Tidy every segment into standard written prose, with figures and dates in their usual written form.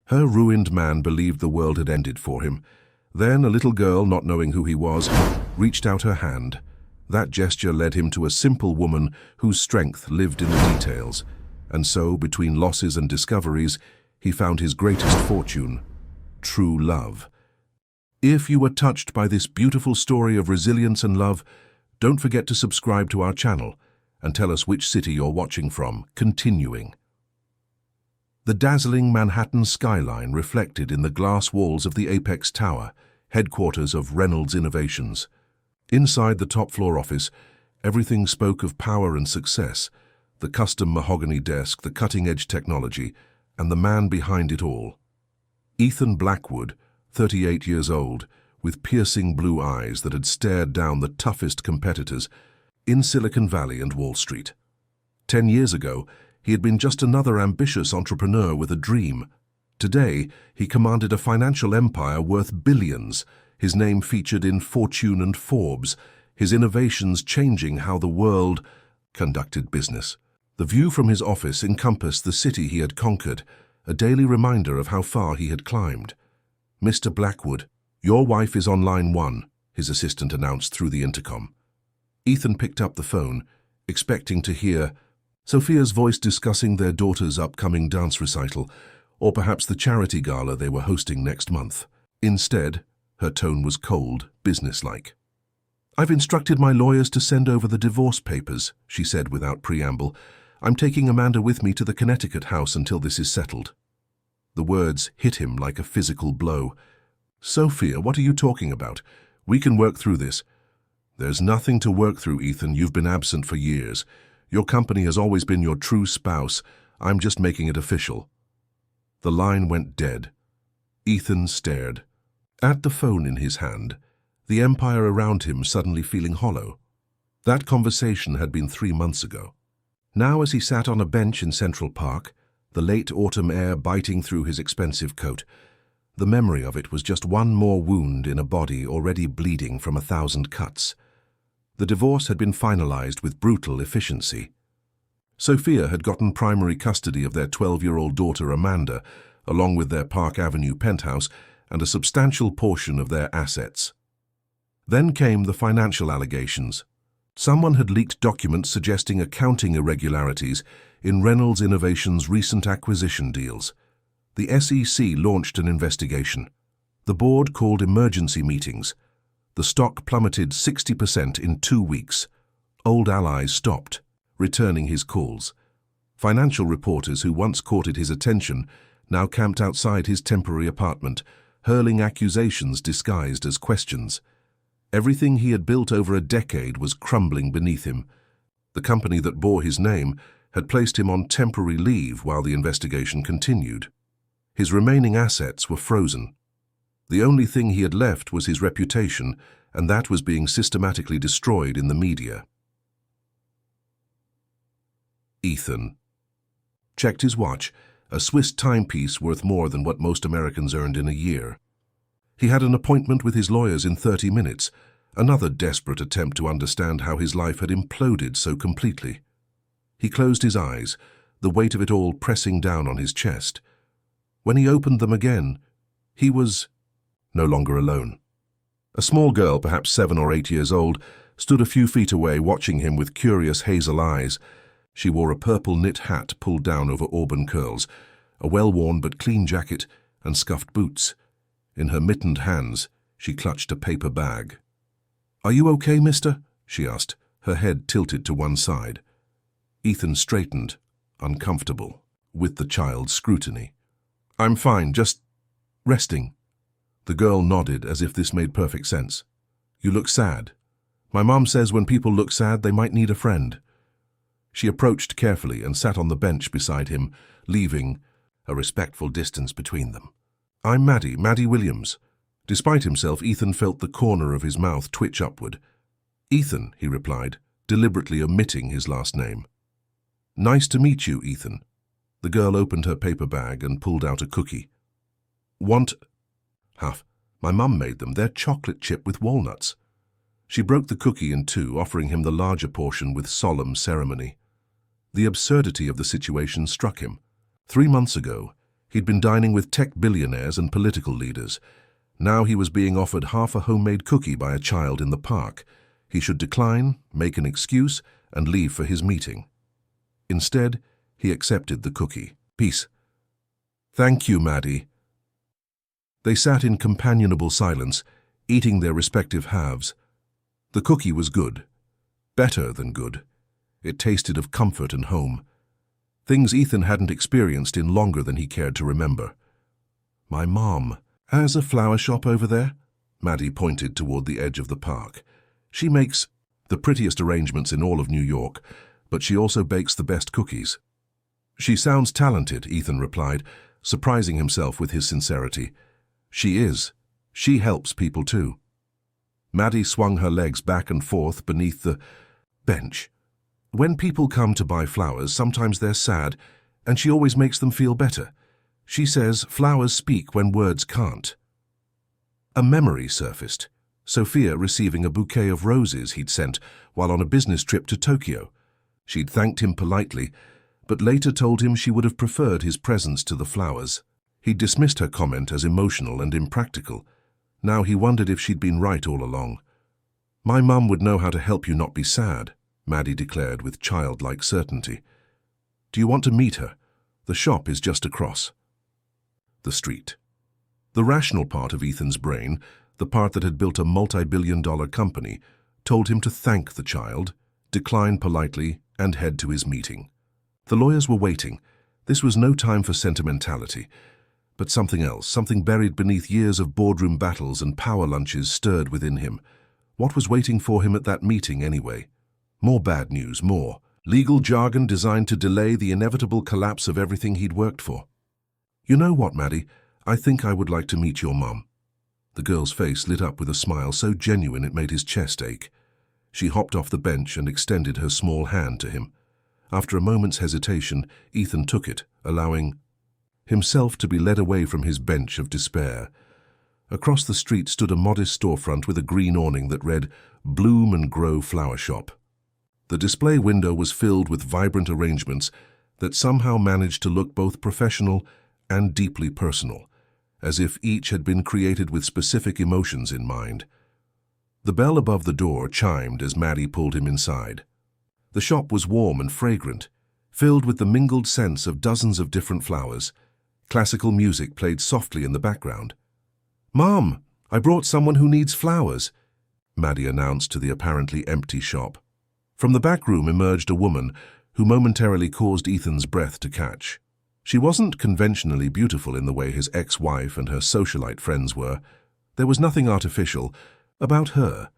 Her ruined man believed the world had ended for him. Then a little girl, not knowing who he was, reached out her hand. That gesture led him to a simple woman whose strength lived in the details. And so, between losses and discoveries, he found his greatest fortune: true love. If you were touched by this beautiful story of resilience and love, don't forget to subscribe to our channel and tell us which city you're watching from. Continuing. The dazzling Manhattan skyline reflected in the glass walls of the Apex Tower, headquarters of Reynolds Innovations. Inside the top-floor office, everything spoke of power and success: the custom mahogany desk, the cutting-edge technology, and the man behind it all. Ethan Blackwood, 38 years old, with piercing blue eyes that had stared down the toughest competitors in Silicon Valley and Wall Street. 10 years ago, he had been just another ambitious entrepreneur with a dream. Today, he commanded a financial empire worth billions, his name featured in Fortune and Forbes, his innovations changing how the world conducted business. The view from his office encompassed the city he had conquered, a daily reminder of how far he had climbed. "Mr. Blackwood, your wife is on line 1, his assistant announced through the intercom. Ethan picked up the phone, expecting to hear Sophia's voice discussing their daughter's upcoming dance recital, or perhaps the charity gala they were hosting next month. Instead, her tone was cold, businesslike. "I've instructed my lawyers to send over the divorce papers," she said without preamble. "I'm taking Amanda with me to the Connecticut house until this is settled." The words hit him like a physical blow. "Sophia, what are you talking about? We can work through this." "There's nothing to work through, Ethan. You've been absent for years. Your company has always been your true spouse. I'm just making it official." The line went dead. Ethan stared. At the phone in his hand, the empire around him suddenly feeling hollow. That conversation had been 3 months ago. Now, as he sat on a bench in Central Park, the late autumn air biting through his expensive coat, the memory of it was just one more wound in a body already bleeding from 1,000 cuts. The divorce had been finalized with brutal efficiency. Sophia had gotten primary custody of their 12-year-old daughter Amanda, along with their Park Avenue penthouse and a substantial portion of their assets. Then came the financial allegations. Someone had leaked documents suggesting accounting irregularities in Reynolds Innovations' recent acquisition deals. The SEC launched an investigation. The board called emergency meetings. The stock plummeted 60% in 2 weeks. Old allies stopped, returning his calls. Financial reporters who once courted his attention now camped outside his temporary apartment, hurling accusations disguised as questions. Everything he had built over a decade was crumbling beneath him. The company that bore his name had placed him on temporary leave while the investigation continued. His remaining assets were frozen. The only thing he had left was his reputation, and that was being systematically destroyed in the media. Ethan checked his watch, a Swiss timepiece worth more than what most Americans earned in a year. He had an appointment with his lawyers in 30 minutes, another desperate attempt to understand how his life had imploded so completely. He closed his eyes, the weight of it all pressing down on his chest. When he opened them again, he was no longer alone. A small girl, perhaps 7 or 8 years old, stood a few feet away watching him with curious hazel eyes. She wore a purple knit hat pulled down over auburn curls, a well-worn but clean jacket, and scuffed boots. In her mittened hands, she clutched a paper bag. "Are you okay, mister?" she asked, her head tilted to one side. Ethan straightened, uncomfortable, with the child's scrutiny. "I'm fine, just resting." The girl nodded as if this made perfect sense. "You look sad. My mom says when people look sad, they might need a friend." She approached carefully and sat on the bench beside him, leaving a respectful distance between them. "I'm Maddie Williams." Despite himself, Ethan felt the corner of his mouth twitch upward. "Ethan," he replied, deliberately omitting his last name. "Nice to meet you, Ethan." The girl opened her paper bag and pulled out a cookie. "Want half? My mum made them. They're chocolate chip with walnuts." She broke the cookie in two, offering him the larger portion with solemn ceremony. The absurdity of the situation struck him. 3 months ago, He'd been dining with tech billionaires and political leaders. Now he was being offered half a homemade cookie by a child in the park. He should decline, make an excuse, and leave for his meeting. Instead, he accepted the cookie. Peace. Thank you, Maddie. They sat in companionable silence, eating their respective halves. The cookie was good. Better than good. It tasted of comfort and home. Things Ethan hadn't experienced in longer than he cared to remember. My mom has a flower shop over there. Maddie pointed toward the edge of the park. She makes the prettiest arrangements in all of New York, but she also bakes the best cookies. She sounds talented, Ethan replied, surprising himself with his sincerity. She is. She helps people too. Maddie swung her legs back and forth beneath the bench. When people come to buy flowers, sometimes they're sad, and she always makes them feel better. She says flowers speak when words can't. A memory surfaced. Sophia receiving a bouquet of roses he'd sent while on a business trip to Tokyo. She'd thanked him politely, but later told him she would have preferred his presence to the flowers. He'd dismissed her comment as emotional and impractical. Now he wondered if she'd been right all along. My mum would know how to help you not be sad, Maddie declared with childlike certainty. Do you want to meet her? The shop is just across. The street. The rational part of Ethan's brain, the part that had built a multi-billion-dollar company, told him to thank the child, decline politely, and head to his meeting. The lawyers were waiting. This was no time for sentimentality. But something else, something buried beneath years of boardroom battles and power lunches, stirred within him. What was waiting for him at that meeting anyway? More bad news, more legal jargon designed to delay the inevitable collapse of everything he'd worked for. You know what, Maddie? I think I would like to meet your mum. The girl's face lit up with a smile so genuine it made his chest ache. She hopped off the bench and extended her small hand to him. After a moment's hesitation, Ethan took it, allowing himself to be led away from his bench of despair. Across the street stood a modest storefront with a green awning that read, Bloom and Grow Flower Shop. The display window was filled with vibrant arrangements that somehow managed to look both professional and deeply personal, as if each had been created with specific emotions in mind. The bell above the door chimed as Maddie pulled him inside. The shop was warm and fragrant, filled with the mingled scents of dozens of different flowers. Classical music played softly in the background. "Mom, I brought someone who needs flowers," Maddie announced to the apparently empty shop. From the back room emerged a woman who momentarily caused Ethan's breath to catch. She wasn't conventionally beautiful in the way his ex-wife and her socialite friends were. There was nothing artificial about her.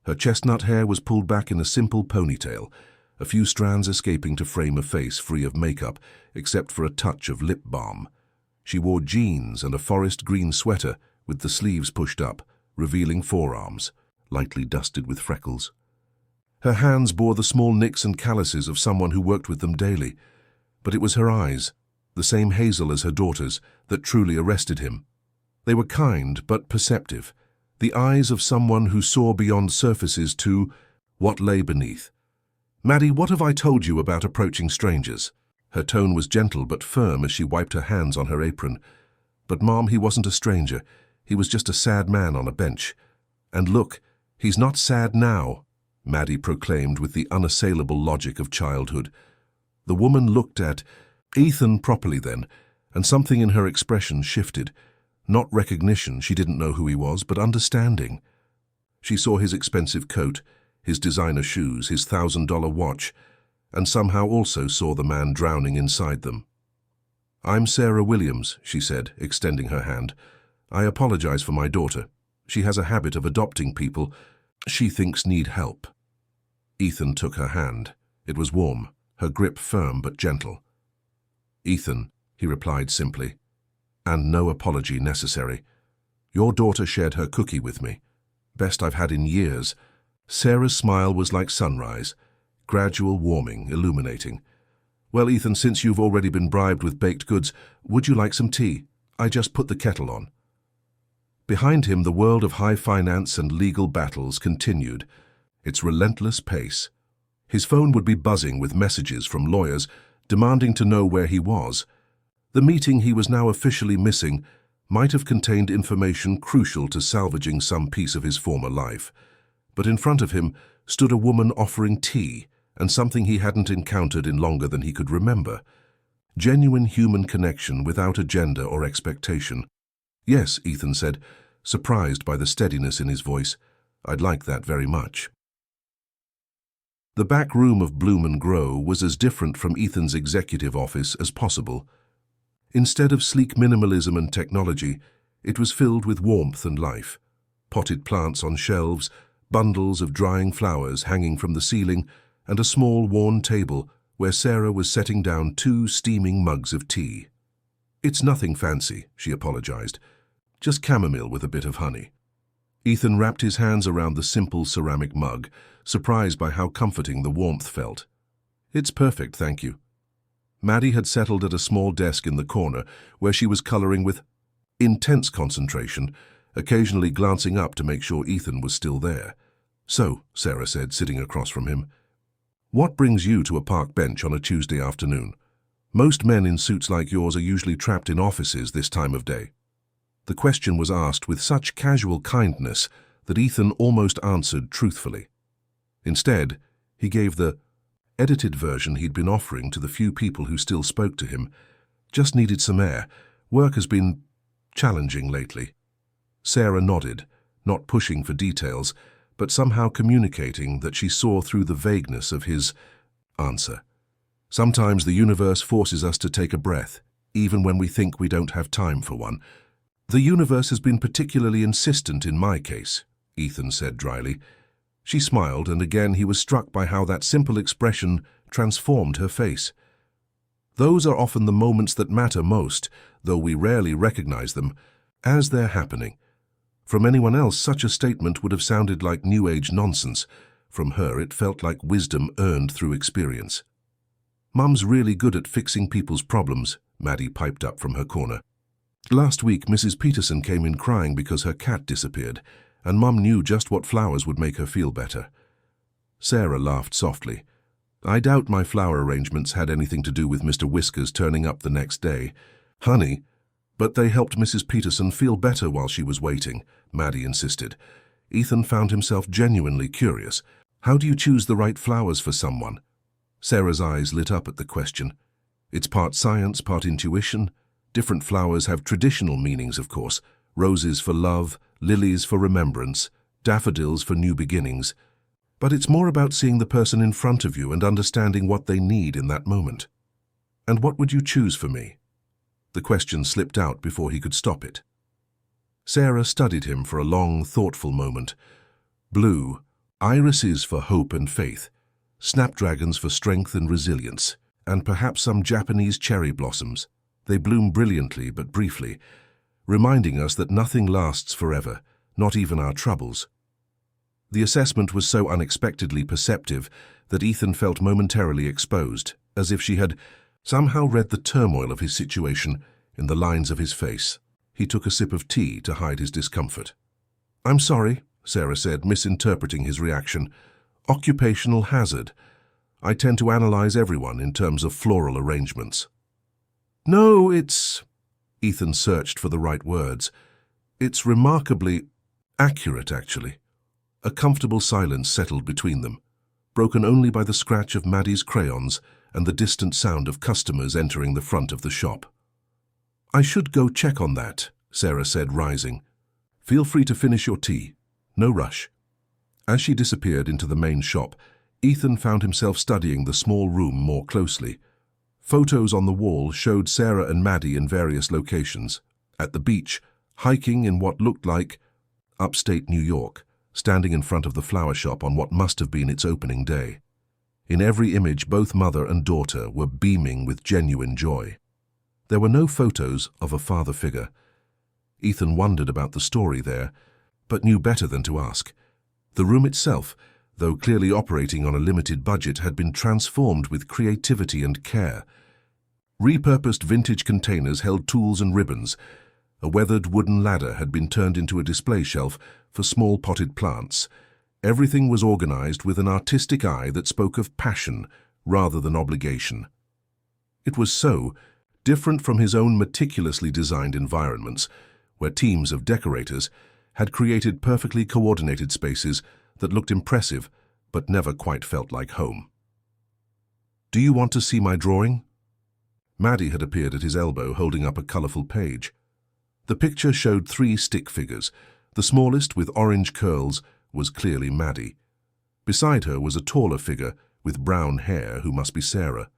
Her chestnut hair was pulled back in a simple ponytail, a few strands escaping to frame a face free of makeup, except for a touch of lip balm. She wore jeans and a forest green sweater with the sleeves pushed up, revealing forearms, lightly dusted with freckles. Her hands bore the small nicks and calluses of someone who worked with them daily, but it was her eyes, the same hazel as her daughter's, that truly arrested him. They were kind but perceptive, the eyes of someone who saw beyond surfaces to what lay beneath. "Maddie, what have I told you about approaching strangers?" Her tone was gentle but firm as she wiped her hands on her apron. "But Mom, he wasn't a stranger. He was just a sad man on a bench. And look, he's not sad now," Maddie proclaimed with the unassailable logic of childhood. The woman looked at Ethan properly then, and something in her expression shifted. Not recognition, she didn't know who he was, but understanding. She saw his expensive coat, his designer shoes, his $1,000 watch, and somehow also saw the man drowning inside them. "I'm Sarah Williams," she said, extending her hand. "I apologize for my daughter. She has a habit of adopting people she thinks need help." Ethan took her hand. It was warm, her grip firm but gentle. "Ethan," he replied simply, "and no apology necessary. Your daughter shared her cookie with me. Best I've had in years." Sarah's smile was like sunrise, gradual warming, illuminating. "Well, Ethan, since you've already been bribed with baked goods, would you like some tea? I just put the kettle on." Behind him, the world of high finance and legal battles continued, its relentless pace. His phone would be buzzing with messages from lawyers demanding to know where he was. The meeting he was now officially missing might have contained information crucial to salvaging some piece of his former life. But in front of him stood a woman offering tea, and something he hadn't encountered in longer than he could remember. Genuine human connection without agenda or expectation. "Yes," Ethan said, surprised by the steadiness in his voice. "I'd like that very much." The back room of Bloom and Grow was as different from Ethan's executive office as possible. Instead of sleek minimalism and technology, it was filled with warmth and life. Potted plants on shelves, bundles of drying flowers hanging from the ceiling, and a small worn table where Sarah was setting down 2 steaming mugs of tea. "It's nothing fancy," she apologized. "Just chamomile with a bit of honey." Ethan wrapped his hands around the simple ceramic mug, surprised by how comforting the warmth felt. "It's perfect, thank you." Maddie had settled at a small desk in the corner where she was coloring with intense concentration, occasionally glancing up to make sure Ethan was still there. "So," Sarah said, sitting across from him, "what brings you to a park bench on a Tuesday afternoon? Most men in suits like yours are usually trapped in offices this time of day." The question was asked with such casual kindness that Ethan almost answered truthfully. Instead, he gave the edited version he'd been offering to the few people who still spoke to him. "Just needed some air. Work has been challenging lately." Sarah nodded, not pushing for details, but somehow communicating that she saw through the vagueness of his answer. "Sometimes the universe forces us to take a breath, even when we think we don't have time for one. The universe has been particularly insistent in my case," Ethan said dryly. She smiled, and again he was struck by how that simple expression transformed her face. Those are often the moments that matter most, though we rarely recognize them, as they're happening. From anyone else, such a statement would have sounded like New Age nonsense. From her, it felt like wisdom earned through experience. "Mum's really good at fixing people's problems," Maddie piped up from her corner. "Last week, Mrs. Peterson came in crying because her cat disappeared, and Mum knew just what flowers would make her feel better." Sarah laughed softly. "I doubt my flower arrangements had anything to do with Mr. Whiskers turning up the next day. Honey, but they helped Mrs. Peterson feel better while she was waiting," Maddie insisted. Ethan found himself genuinely curious. "How do you choose the right flowers for someone?" Sarah's eyes lit up at the question. "It's part science, part intuition. Different flowers have traditional meanings, of course. Roses for love, lilies for remembrance, daffodils for new beginnings. But it's more about seeing the person in front of you and understanding what they need in that moment." "And what would you choose for me?" The question slipped out before he could stop it. Sarah studied him for a long, thoughtful moment. "Blue, irises for hope and faith, snapdragons for strength and resilience, and perhaps some Japanese cherry blossoms. They bloom brilliantly but briefly, reminding us that nothing lasts forever, not even our troubles." The assessment was so unexpectedly perceptive that Ethan felt momentarily exposed, as if she had somehow read the turmoil of his situation in the lines of his face. He took a sip of tea to hide his discomfort. "I'm sorry," Sarah said, misinterpreting his reaction. "Occupational hazard. I tend to analyze everyone in terms of floral arrangements." "No, it's—" Ethan searched for the right words. "It's remarkably accurate, actually." A comfortable silence settled between them, broken only by the scratch of Maddie's crayons and the distant sound of customers entering the front of the shop. "I should go check on that," Sarah said, rising. "Feel free to finish your tea. No rush." As she disappeared into the main shop, Ethan found himself studying the small room more closely. Photos on the wall showed Sarah and Maddie in various locations. At the beach, hiking in what looked like upstate New York, standing in front of the flower shop on what must have been its opening day. In every image, both mother and daughter were beaming with genuine joy. There were no photos of a father figure. Ethan wondered about the story there, but knew better than to ask. The room itself, though clearly operating on a limited budget, had been transformed with creativity and care. Repurposed vintage containers held tools and ribbons. A weathered wooden ladder had been turned into a display shelf for small potted plants. Everything was organized with an artistic eye that spoke of passion rather than obligation. It was so different from his own meticulously designed environments, where teams of decorators had created perfectly coordinated spaces that looked impressive but never quite felt like home. "Do you want to see my drawing?" Maddie had appeared at his elbow, holding up a colorful page. The picture showed 3 stick figures. The smallest, with orange curls, was clearly Maddie. Beside her was a taller figure with brown hair who must be Sarah.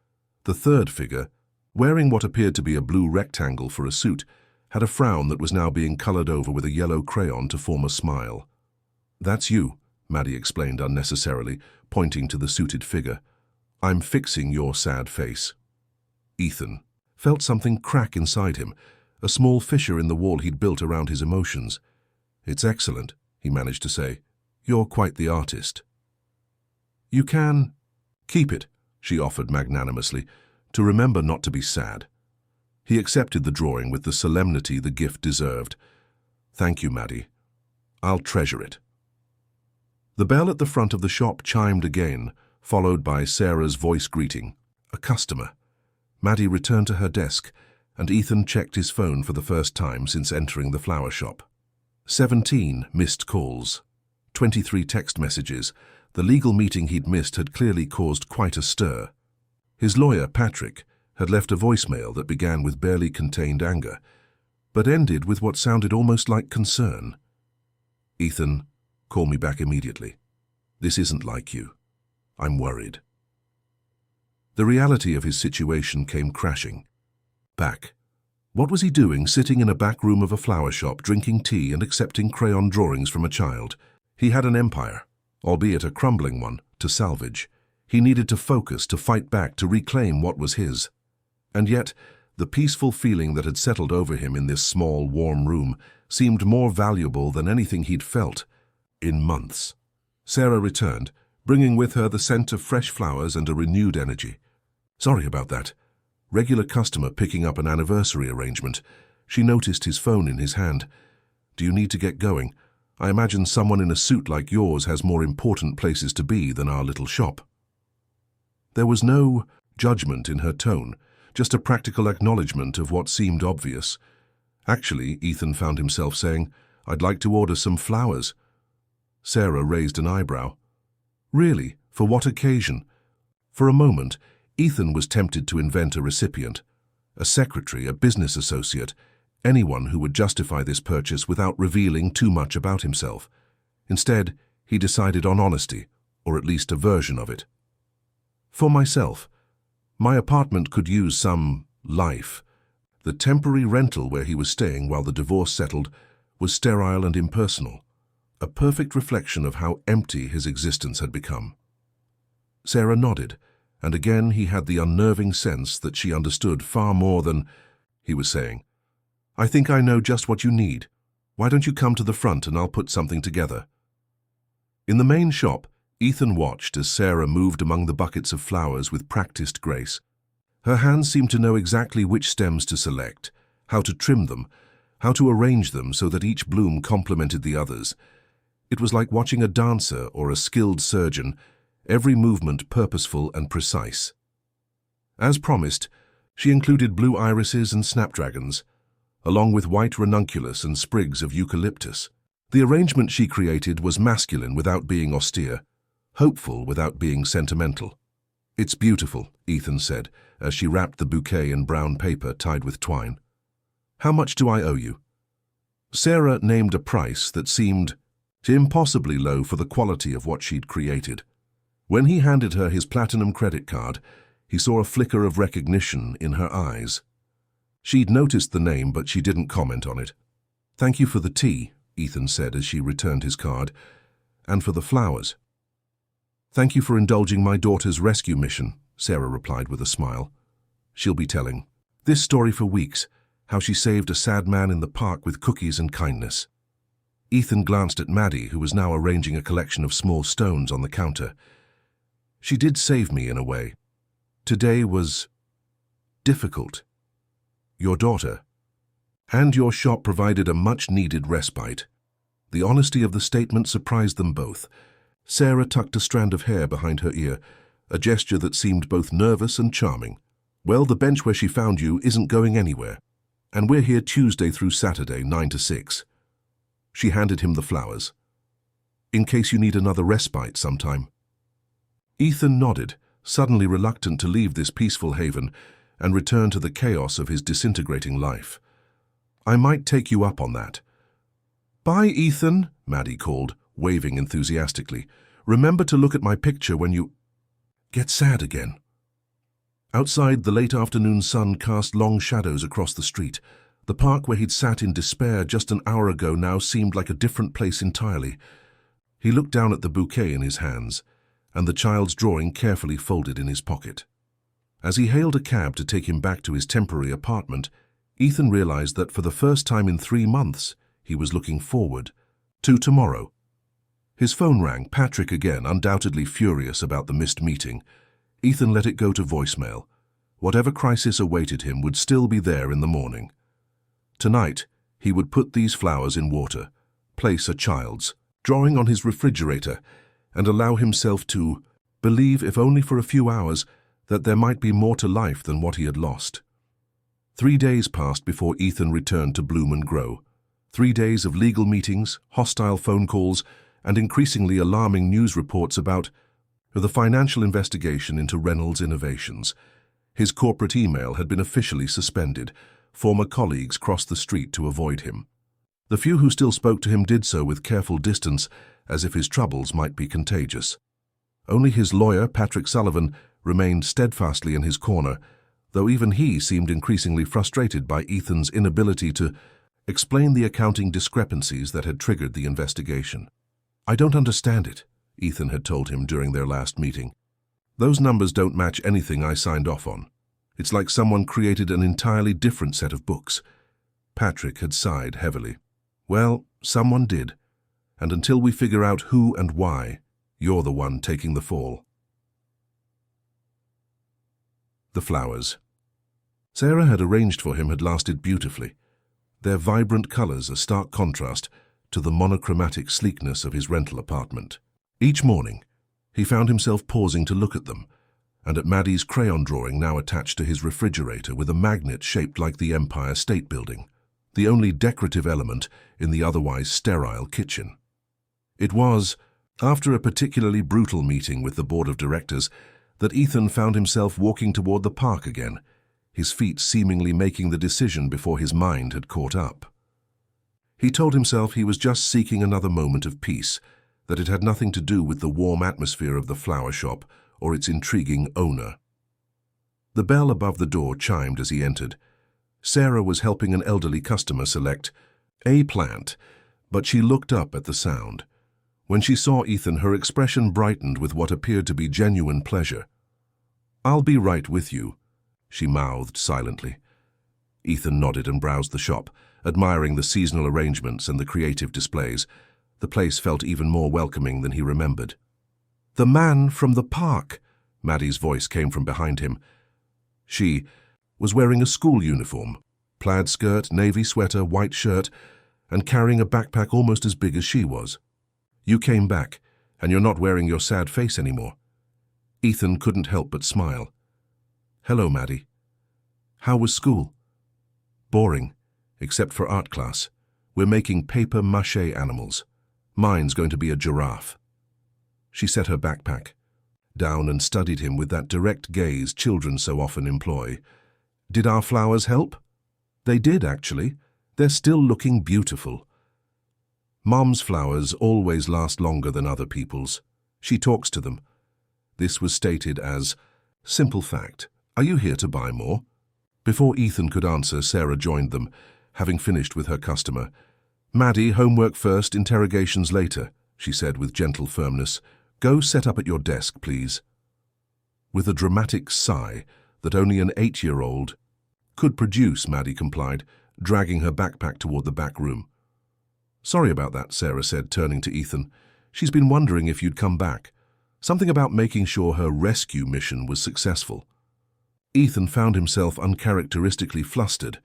The third figure, wearing what appeared to be a blue rectangle for a suit, had a frown that was now being colored over with a yellow crayon to form a smile. "That's you," Maddie explained unnecessarily, pointing to the suited figure. "I'm fixing your sad face." Ethan felt something crack inside him, a small fissure in the wall he'd built around his emotions. "It's excellent," he managed to say. "You're quite the artist." "You can keep it," she offered magnanimously, "to remember not to be sad." He accepted the drawing with the solemnity the gift deserved. "Thank you, Maddie. I'll treasure it." The bell at the front of the shop chimed again, followed by Sarah's voice greeting, "A customer." Maddie returned to her desk, and Ethan checked his phone for the first time since entering the flower shop. 17 missed calls, 23 text messages. The legal meeting he'd missed had clearly caused quite a stir. His lawyer, Patrick, had left a voicemail that began with barely contained anger, but ended with what sounded almost like concern. "Ethan, call me back immediately. This isn't like you. I'm worried." The reality of his situation came crashing. Back. What was he doing sitting in a back room of a flower shop, drinking tea and accepting crayon drawings from a child? He had an empire, albeit a crumbling one, to salvage. He needed to focus, to fight back, to reclaim what was his. And yet, the peaceful feeling that had settled over him in this small, warm room seemed more valuable than anything he'd felt in months. Sarah returned, bringing with her the scent of fresh flowers and a renewed energy. "Sorry about that. Regular customer picking up an anniversary arrangement." She noticed his phone in his hand. "Do you need to get going? I imagine someone in a suit like yours has more important places to be than our little shop." There was no judgment in her tone, just a practical acknowledgement of what seemed obvious. Actually, Ethan found himself saying, "I'd like to order some flowers." Sarah raised an eyebrow. "Really? For what occasion?" For a moment, Ethan was tempted to invent a recipient, a secretary, a business associate, anyone who would justify this purchase without revealing too much about himself. Instead, he decided on honesty, or at least a version of it. "For myself. My apartment could use some life. The temporary rental where he was staying while the divorce settled was sterile and impersonal, a perfect reflection of how empty his existence had become." Sarah nodded, and again he had the unnerving sense that she understood far more than he was saying. "I think I know just what you need. Why don't you come to the front and I'll put something together?" In the main shop, Ethan watched as Sarah moved among the buckets of flowers with practiced grace. Her hands seemed to know exactly which stems to select, how to trim them, how to arrange them so that each bloom complemented the others. It was like watching a dancer or a skilled surgeon, every movement purposeful and precise. As promised, she included blue irises and snapdragons, along with white ranunculus and sprigs of eucalyptus. The arrangement she created was masculine without being austere, hopeful without being sentimental. "It's beautiful," Ethan said, as she wrapped the bouquet in brown paper tied with twine. "How much do I owe you?" Sarah named a price that seemed impossibly low for the quality of what she'd created. When he handed her his platinum credit card, he saw a flicker of recognition in her eyes. She'd noticed the name, but she didn't comment on it. "Thank you for the tea," Ethan said as she returned his card, "and for the flowers." "Thank you for indulging my daughter's rescue mission," Sarah replied with a smile. "She'll be telling this story for weeks, how she saved a sad man in the park with cookies and kindness." Ethan glanced at Maddie, who was now arranging a collection of small stones on the counter. "She did save me in a way. Today was difficult. Your daughter and your shop provided a much-needed respite." The honesty of the statement surprised them both. Sarah tucked a strand of hair behind her ear, a gesture that seemed both nervous and charming. Well, the bench where she found you isn't going anywhere, and we're here Tuesday through Saturday, 9 to 6. She handed him the flowers. In case you need another respite sometime. Ethan nodded, suddenly reluctant to leave this peaceful haven and return to the chaos of his disintegrating life. I might take you up on that. Bye, Ethan, Maddie called, waving enthusiastically. Remember to look at my picture when you get sad again. Outside, the late afternoon sun cast long shadows across the street. The park where he'd sat in despair just an hour ago now seemed like a different place entirely. He looked down at the bouquet in his hands, and the child's drawing carefully folded in his pocket. As he hailed a cab to take him back to his temporary apartment, Ethan realized that for the first time in 3 months, he was looking forward to tomorrow. His phone rang, Patrick again, undoubtedly furious about the missed meeting. Ethan let it go to voicemail. Whatever crisis awaited him would still be there in the morning. Tonight, he would put these flowers in water, place a child's drawing on his refrigerator, and allow himself to believe, if only for a few hours, that there might be more to life than what he had lost. 3 days passed before Ethan returned to bloom and grow. 3 days of legal meetings, hostile phone calls, and increasingly alarming news reports about the financial investigation into Reynolds Innovations. His corporate email had been officially suspended. Former colleagues crossed the street to avoid him. The few who still spoke to him did so with careful distance, as if his troubles might be contagious. Only his lawyer, Patrick Sullivan, remained steadfastly in his corner, though even he seemed increasingly frustrated by Ethan's inability to explain the accounting discrepancies that had triggered the investigation. I don't understand it, Ethan had told him during their last meeting. Those numbers don't match anything I signed off on. It's like someone created an entirely different set of books. Patrick had sighed heavily. Well, someone did. And until we figure out who and why, you're the one taking the fall. The flowers Sarah had arranged for him had lasted beautifully. Their vibrant colors a stark contrast to the monochromatic sleekness of his rental apartment. Each morning, he found himself pausing to look at them, and at Maddie's crayon drawing now attached to his refrigerator with a magnet shaped like the Empire State Building, the only decorative element in the otherwise sterile kitchen. It was, after a particularly brutal meeting with the board of directors, that Ethan found himself walking toward the park again, his feet seemingly making the decision before his mind had caught up. He told himself he was just seeking another moment of peace, that it had nothing to do with the warm atmosphere of the flower shop or its intriguing owner. The bell above the door chimed as he entered. Sarah was helping an elderly customer select a plant, but she looked up at the sound. When she saw Ethan, her expression brightened with what appeared to be genuine pleasure. "I'll be right with you," she mouthed silently. Ethan nodded and browsed the shop, admiring the seasonal arrangements and the creative displays. The place felt even more welcoming than he remembered. "The man from the park," Maddie's voice came from behind him. She was wearing a school uniform, plaid skirt, navy sweater, white shirt, and carrying a backpack almost as big as she was. "You came back, and you're not wearing your sad face anymore." Ethan couldn't help but smile. "Hello, Maddie. How was school?" "Boring, except for art class. We're making paper-mache animals. Mine's going to be a giraffe." She set her backpack down and studied him with that direct gaze children so often employ. "Did our flowers help?" "They did, actually. They're still looking beautiful." "Mom's flowers always last longer than other people's. She talks to them." This was stated as simple fact. "Are you here to buy more?" Before Ethan could answer, Sarah joined them, having finished with her customer. "Maddie, homework first, interrogations later," she said with gentle firmness. "Go set up at your desk, please." With a dramatic sigh that only an 8-year-old could produce, Maddie complied, dragging her backpack toward the back room. "Sorry about that," Sarah said, turning to Ethan. "She's been wondering if you'd come back. Something about making sure her rescue mission was successful." Ethan found himself uncharacteristically flustered.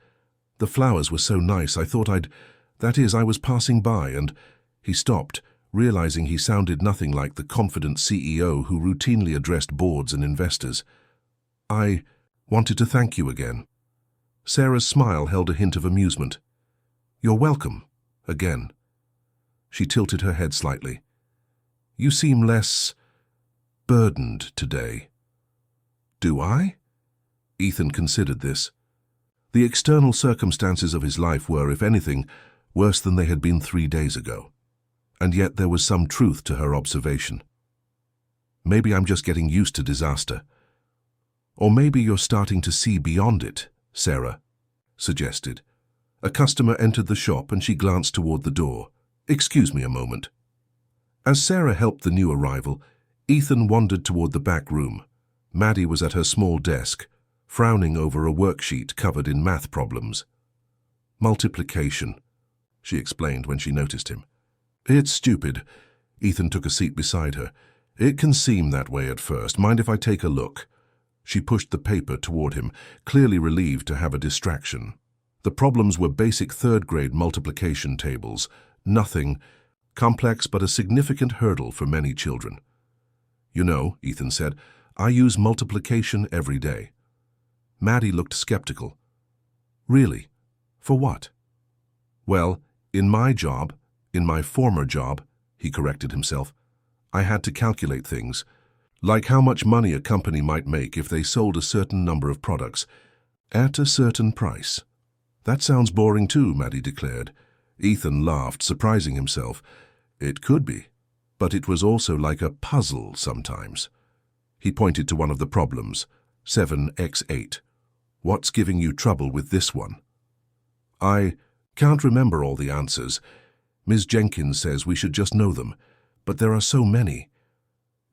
"The flowers were so nice, I thought I was passing by," and he stopped, realizing he sounded nothing like the confident CEO who routinely addressed boards and investors. Wanted to thank you again. Sarah's smile held a hint of amusement. You're welcome. Again. She tilted her head slightly. You seem less burdened today. Do I? Ethan considered this. The external circumstances of his life were, if anything, worse than they had been 3 days ago. And yet there was some truth to her observation. Maybe I'm just getting used to disaster. Or maybe you're starting to see beyond it, Sarah suggested. A customer entered the shop and she glanced toward the door. Excuse me a moment. As Sarah helped the new arrival, Ethan wandered toward the back room. Maddie was at her small desk, frowning over a worksheet covered in math problems. Multiplication, she explained when she noticed him. It's stupid. Ethan took a seat beside her. It can seem that way at first. Mind if I take a look? She pushed the paper toward him, clearly relieved to have a distraction. The problems were basic third-grade multiplication tables. Nothing complex, but a significant hurdle for many children. You know, Ethan said, I use multiplication every day. Maddie looked skeptical. Really? For what? Well, in my former job, he corrected himself, I had to calculate things, like how much money a company might make if they sold a certain number of products at a certain price. That sounds boring too, Maddie declared. Ethan laughed, surprising himself. It could be, but it was also like a puzzle sometimes. He pointed to one of the problems, 7x8. What's giving you trouble with this one? I can't remember all the answers. Ms. Jenkins says we should just know them, but there are so many.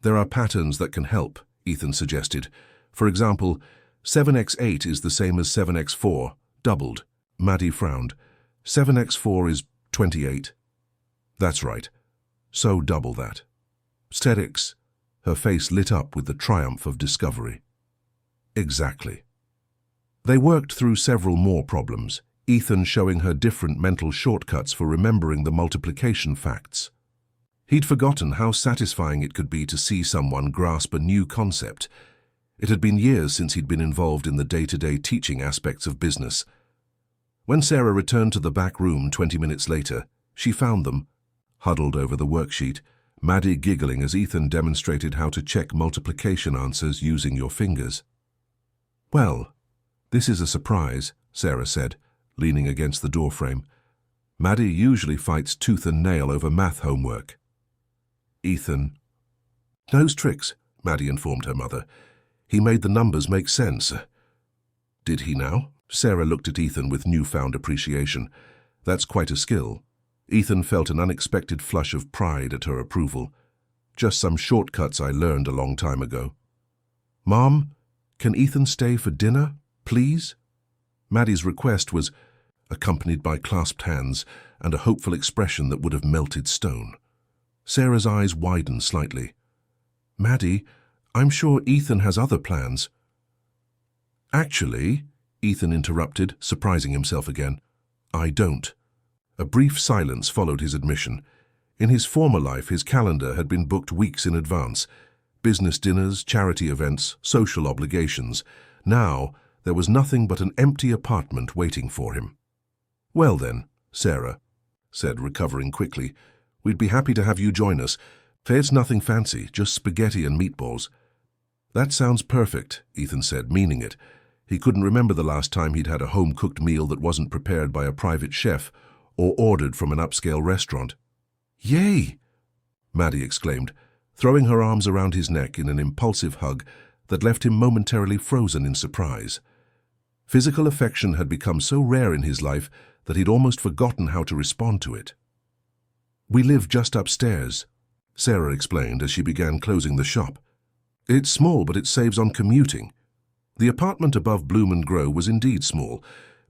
There are patterns that can help, Ethan suggested. For example, 7x8 is the same as 7x4, doubled. Maddie frowned. 7x4 is 28. That's right. So double that. Aesthetics. Her face lit up with the triumph of discovery. Exactly. They worked through several more problems, Ethan showing her different mental shortcuts for remembering the multiplication facts. He'd forgotten how satisfying it could be to see someone grasp a new concept. It had been years since he'd been involved in the day-to-day teaching aspects of business. When Sarah returned to the back room 20 minutes later, she found them, huddled over the worksheet, Maddie giggling as Ethan demonstrated how to check multiplication answers using your fingers. Well, this is a surprise, Sarah said, leaning against the doorframe. Maddie usually fights tooth and nail over math homework. Ethan knows tricks, Maddie informed her mother. He made the numbers make sense. Did he now? Sarah looked at Ethan with newfound appreciation. That's quite a skill. Ethan felt an unexpected flush of pride at her approval. Just some shortcuts I learned a long time ago. Mom, can Ethan stay for dinner, please? Maddie's request was accompanied by clasped hands and a hopeful expression that would have melted stone. Sarah's eyes widened slightly. Maddie, I'm sure Ethan has other plans. Actually, Ethan interrupted, surprising himself again. I don't. A brief silence followed his admission. In his former life, his calendar had been booked weeks in advance. Business dinners, charity events, social obligations. Now, there was nothing but an empty apartment waiting for him. Well then, Sarah said, recovering quickly, we'd be happy to have you join us. It's nothing fancy, just spaghetti and meatballs. That sounds perfect, Ethan said, meaning it. He couldn't remember the last time he'd had a home-cooked meal that wasn't prepared by a private chef or ordered from an upscale restaurant. Yay! Maddie exclaimed, throwing her arms around his neck in an impulsive hug that left him momentarily frozen in surprise. Physical affection had become so rare in his life that he'd almost forgotten how to respond to it. We live just upstairs, Sarah explained as she began closing the shop. It's small, but it saves on commuting. The apartment above Bloom and Grow was indeed small,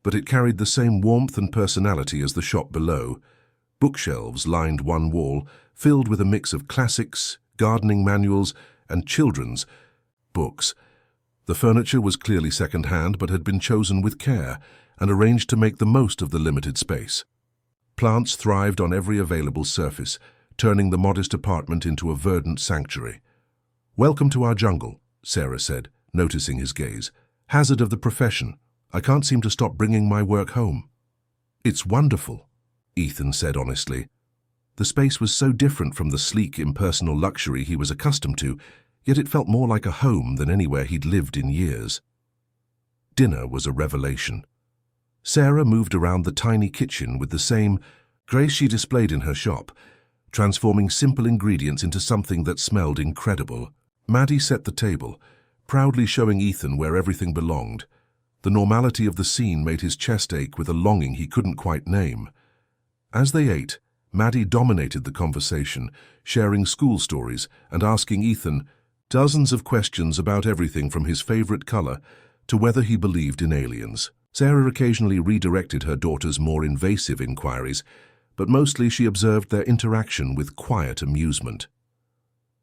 but it carried the same warmth and personality as the shop below. Bookshelves lined one wall, filled with a mix of classics, gardening manuals, and children's books. The furniture was clearly second-hand, but had been chosen with care and arranged to make the most of the limited space. Plants thrived on every available surface, turning the modest apartment into a verdant sanctuary. Welcome to our jungle, Sarah said, noticing his gaze. Hazard of the profession. I can't seem to stop bringing my work home. It's wonderful, Ethan said honestly. The space was so different from the sleek, impersonal luxury he was accustomed to, yet it felt more like a home than anywhere he'd lived in years. Dinner was a revelation. Sarah moved around the tiny kitchen with the same grace she displayed in her shop, transforming simple ingredients into something that smelled incredible. Maddie set the table, proudly showing Ethan where everything belonged. The normality of the scene made his chest ache with a longing he couldn't quite name. As they ate, Maddie dominated the conversation, sharing school stories and asking Ethan dozens of questions about everything from his favorite color to whether he believed in aliens. Sarah occasionally redirected her daughter's more invasive inquiries, but mostly she observed their interaction with quiet amusement.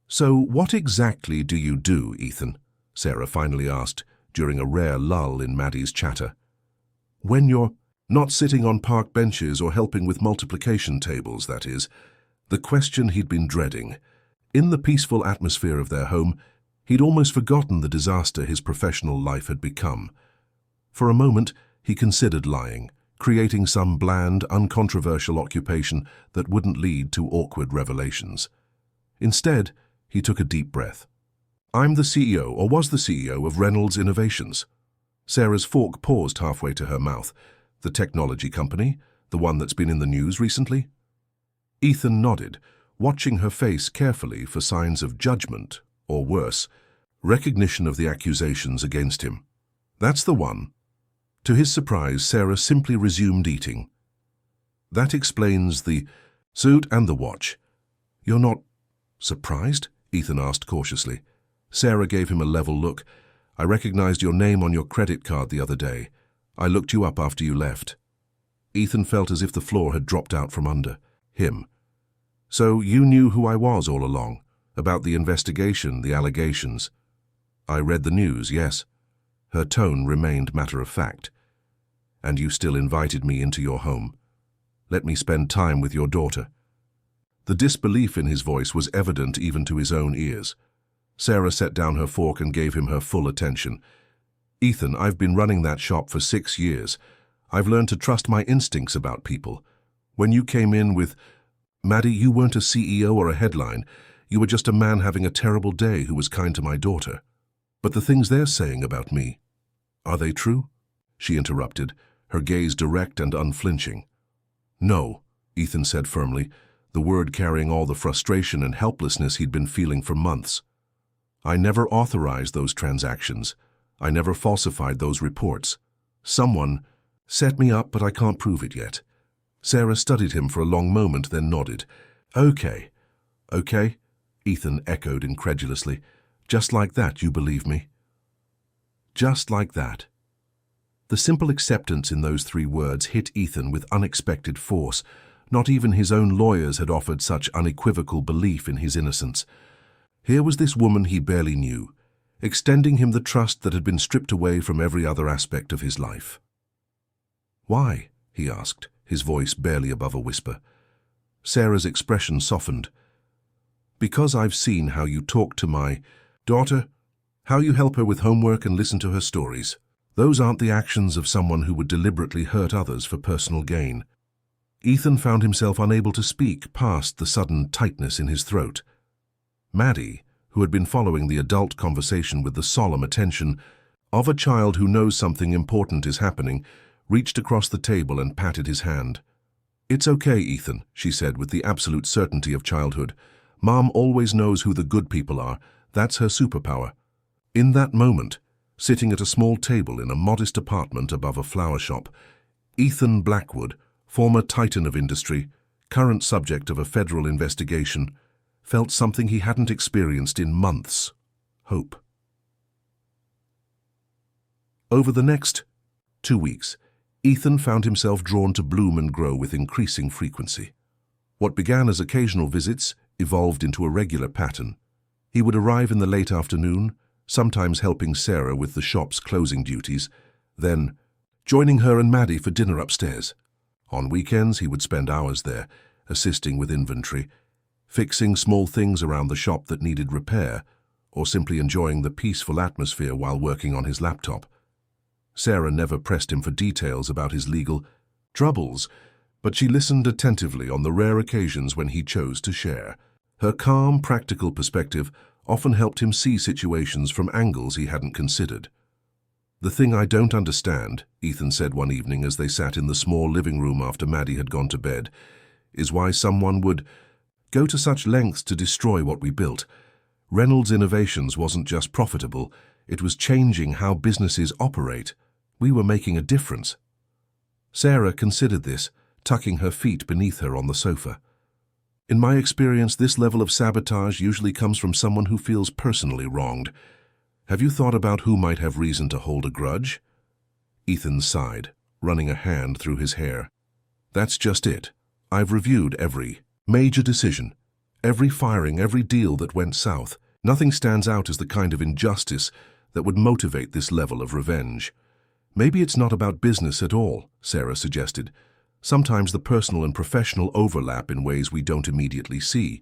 "So what exactly do you do, Ethan?" Sarah finally asked, during a rare lull in Maddie's chatter. "When you're not sitting on park benches or helping with multiplication tables, that is." The question he'd been dreading. In the peaceful atmosphere of their home, he'd almost forgotten the disaster his professional life had become. For a moment, he considered lying, creating some bland, uncontroversial occupation that wouldn't lead to awkward revelations. Instead, he took a deep breath. "I'm the CEO, or was the CEO, of Reynolds Innovations." Sarah's fork paused halfway to her mouth. "The technology company? The one that's been in the news recently?" Ethan nodded, watching her face carefully for signs of judgment, or worse, recognition of the accusations against him. "That's the one." To his surprise, Sarah simply resumed eating. "That explains the suit and the watch." "You're not surprised?" Ethan asked cautiously. Sarah gave him a level look. "I recognized your name on your credit card the other day. I looked you up after you left." Ethan felt as if the floor had dropped out from under him. "So you knew who I was all along? About the investigation, the allegations?" "I read the news, yes." Her tone remained matter-of-fact. "And you still invited me into your home. Let me spend time with your daughter." The disbelief in his voice was evident even to his own ears. Sarah set down her fork and gave him her full attention. "Ethan, I've been running that shop for 6 years. I've learned to trust my instincts about people. When you came in with, Maddie, you weren't a CEO or a headline. You were just a man having a terrible day who was kind to my daughter. But the things they're saying about me, are they true?" She interrupted, her gaze direct and unflinching. "No," Ethan said firmly, the word carrying all the frustration and helplessness he'd been feeling for months. "I never authorized those transactions. I never falsified those reports. Someone set me up, but I can't prove it yet." Sarah studied him for a long moment, then nodded. "Okay. Okay?" Ethan echoed incredulously. "Just like that, you believe me?" "Just like that." The simple acceptance in those 3 words hit Ethan with unexpected force. Not even his own lawyers had offered such unequivocal belief in his innocence. Here was this woman he barely knew, extending him the trust that had been stripped away from every other aspect of his life. "Why?" he asked, his voice barely above a whisper. Sarah's expression softened. "Because I've seen how you talk to my daughter, how you help her with homework and listen to her stories. Those aren't the actions of someone who would deliberately hurt others for personal gain." Ethan found himself unable to speak past the sudden tightness in his throat. Maddie, who had been following the adult conversation with the solemn attention of a child who knows something important is happening, reached across the table and patted his hand. "It's okay, Ethan," she said with the absolute certainty of childhood. "Mom always knows who the good people are. That's her superpower." In that moment, sitting at a small table in a modest apartment above a flower shop, Ethan Blackwood, former titan of industry, current subject of a federal investigation, felt something he hadn't experienced in months: hope. Over the next 2 weeks, Ethan found himself drawn to bloom and grow with increasing frequency. What began as occasional visits evolved into a regular pattern. He would arrive in the late afternoon, sometimes helping Sarah with the shop's closing duties, then joining her and Maddie for dinner upstairs. On weekends, he would spend hours there, assisting with inventory, fixing small things around the shop that needed repair, or simply enjoying the peaceful atmosphere while working on his laptop. Sarah never pressed him for details about his legal troubles, but she listened attentively on the rare occasions when he chose to share. Her calm, practical perspective often helped him see situations from angles he hadn't considered. "The thing I don't understand," Ethan said one evening as they sat in the small living room after Maddie had gone to bed, "is why someone would go to such lengths to destroy what we built. Reynolds Innovations wasn't just profitable, it was changing how businesses operate. We were making a difference." Sarah considered this, tucking her feet beneath her on the sofa. "In my experience, this level of sabotage usually comes from someone who feels personally wronged. Have you thought about who might have reason to hold a grudge?" Ethan sighed, running a hand through his hair. "That's just it. I've reviewed every major decision, every firing, every deal that went south. Nothing stands out as the kind of injustice that would motivate this level of revenge." "Maybe it's not about business at all," Sarah suggested. "Sometimes the personal and professional overlap in ways we don't immediately see."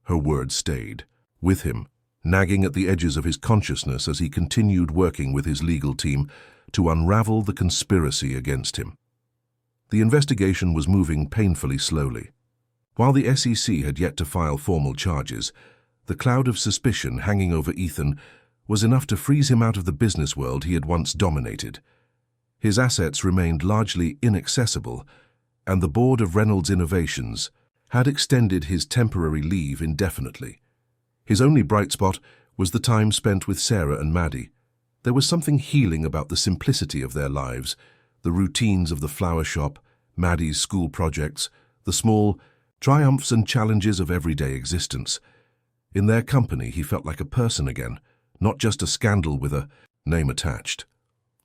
Her words stayed with him, nagging at the edges of his consciousness as he continued working with his legal team to unravel the conspiracy against him. The investigation was moving painfully slowly. While the SEC had yet to file formal charges, the cloud of suspicion hanging over Ethan was enough to freeze him out of the business world he had once dominated. His assets remained largely inaccessible, and the board of Reynolds Innovations had extended his temporary leave indefinitely. His only bright spot was the time spent with Sarah and Maddie. There was something healing about the simplicity of their lives, the routines of the flower shop, Maddie's school projects, the small triumphs and challenges of everyday existence. In their company, he felt like a person again, not just a scandal with a name attached.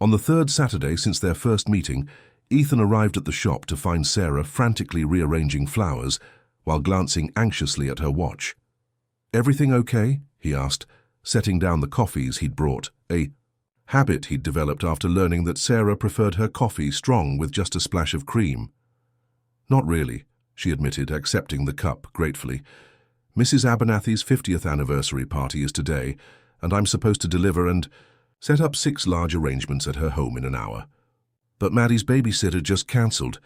On the third Saturday since their first meeting, Ethan arrived at the shop to find Sarah frantically rearranging flowers while glancing anxiously at her watch. "Everything okay?" he asked, setting down the coffees he'd brought, a habit he'd developed after learning that Sarah preferred her coffee strong with just a splash of cream. "Not really," she admitted, accepting the cup gratefully. "Mrs. Abernathy's 50th anniversary party is today, and I'm supposed to deliver and set up 6 large arrangements at her home in an hour. But Maddie's babysitter just cancelled,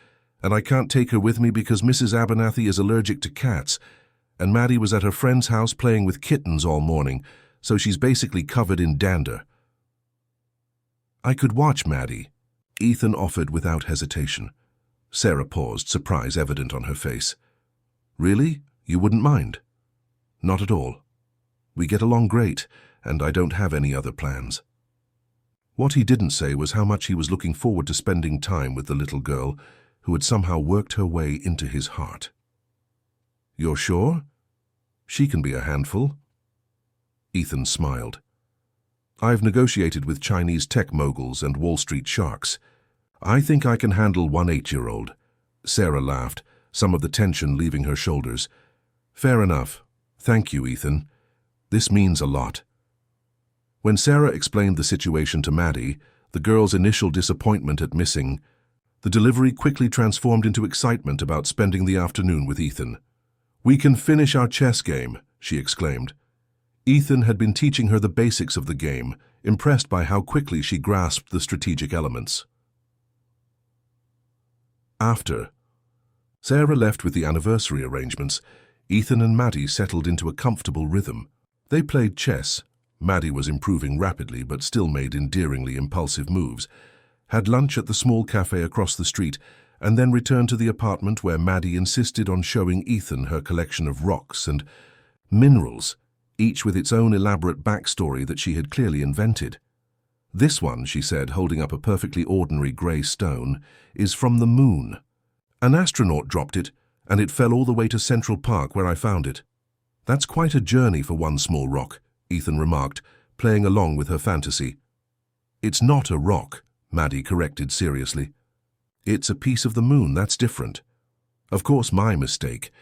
and I can't take her with me because Mrs. Abernathy is allergic to cats, and Maddie was at her friend's house playing with kittens all morning, so she's basically covered in dander." "I could watch Maddie," Ethan offered without hesitation. Sarah paused, surprise evident on her face. "Really? You wouldn't mind?" "Not at all. We get along great, and I don't have any other plans." What he didn't say was how much he was looking forward to spending time with the little girl who had somehow worked her way into his heart. "You're sure? She can be a handful." Ethan smiled. "I've negotiated with Chinese tech moguls and Wall Street sharks. I think I can handle one 8-year-old. Sarah laughed, some of the tension leaving her shoulders. "Fair enough. Thank you, Ethan. This means a lot." When Sarah explained the situation to Maddie, the girl's initial disappointment at missing, the delivery quickly transformed into excitement about spending the afternoon with Ethan. "We can finish our chess game," she exclaimed. Ethan had been teaching her the basics of the game, impressed by how quickly she grasped the strategic elements. After Sarah left with the anniversary arrangements, Ethan and Maddie settled into a comfortable rhythm. They played chess. Maddie was improving rapidly but still made endearingly impulsive moves, had lunch at the small cafe across the street, and then returned to the apartment where Maddie insisted on showing Ethan her collection of rocks and minerals, each with its own elaborate backstory that she had clearly invented. "This one," she said, holding up a perfectly ordinary grey stone, "is from the moon. An astronaut dropped it, and it fell all the way to Central Park where I found it." "That's quite a journey for one small rock," Ethan remarked, playing along with her fantasy. "It's not a rock," Maddie corrected seriously. "It's a piece of the moon, that's different." Of course, my mistake.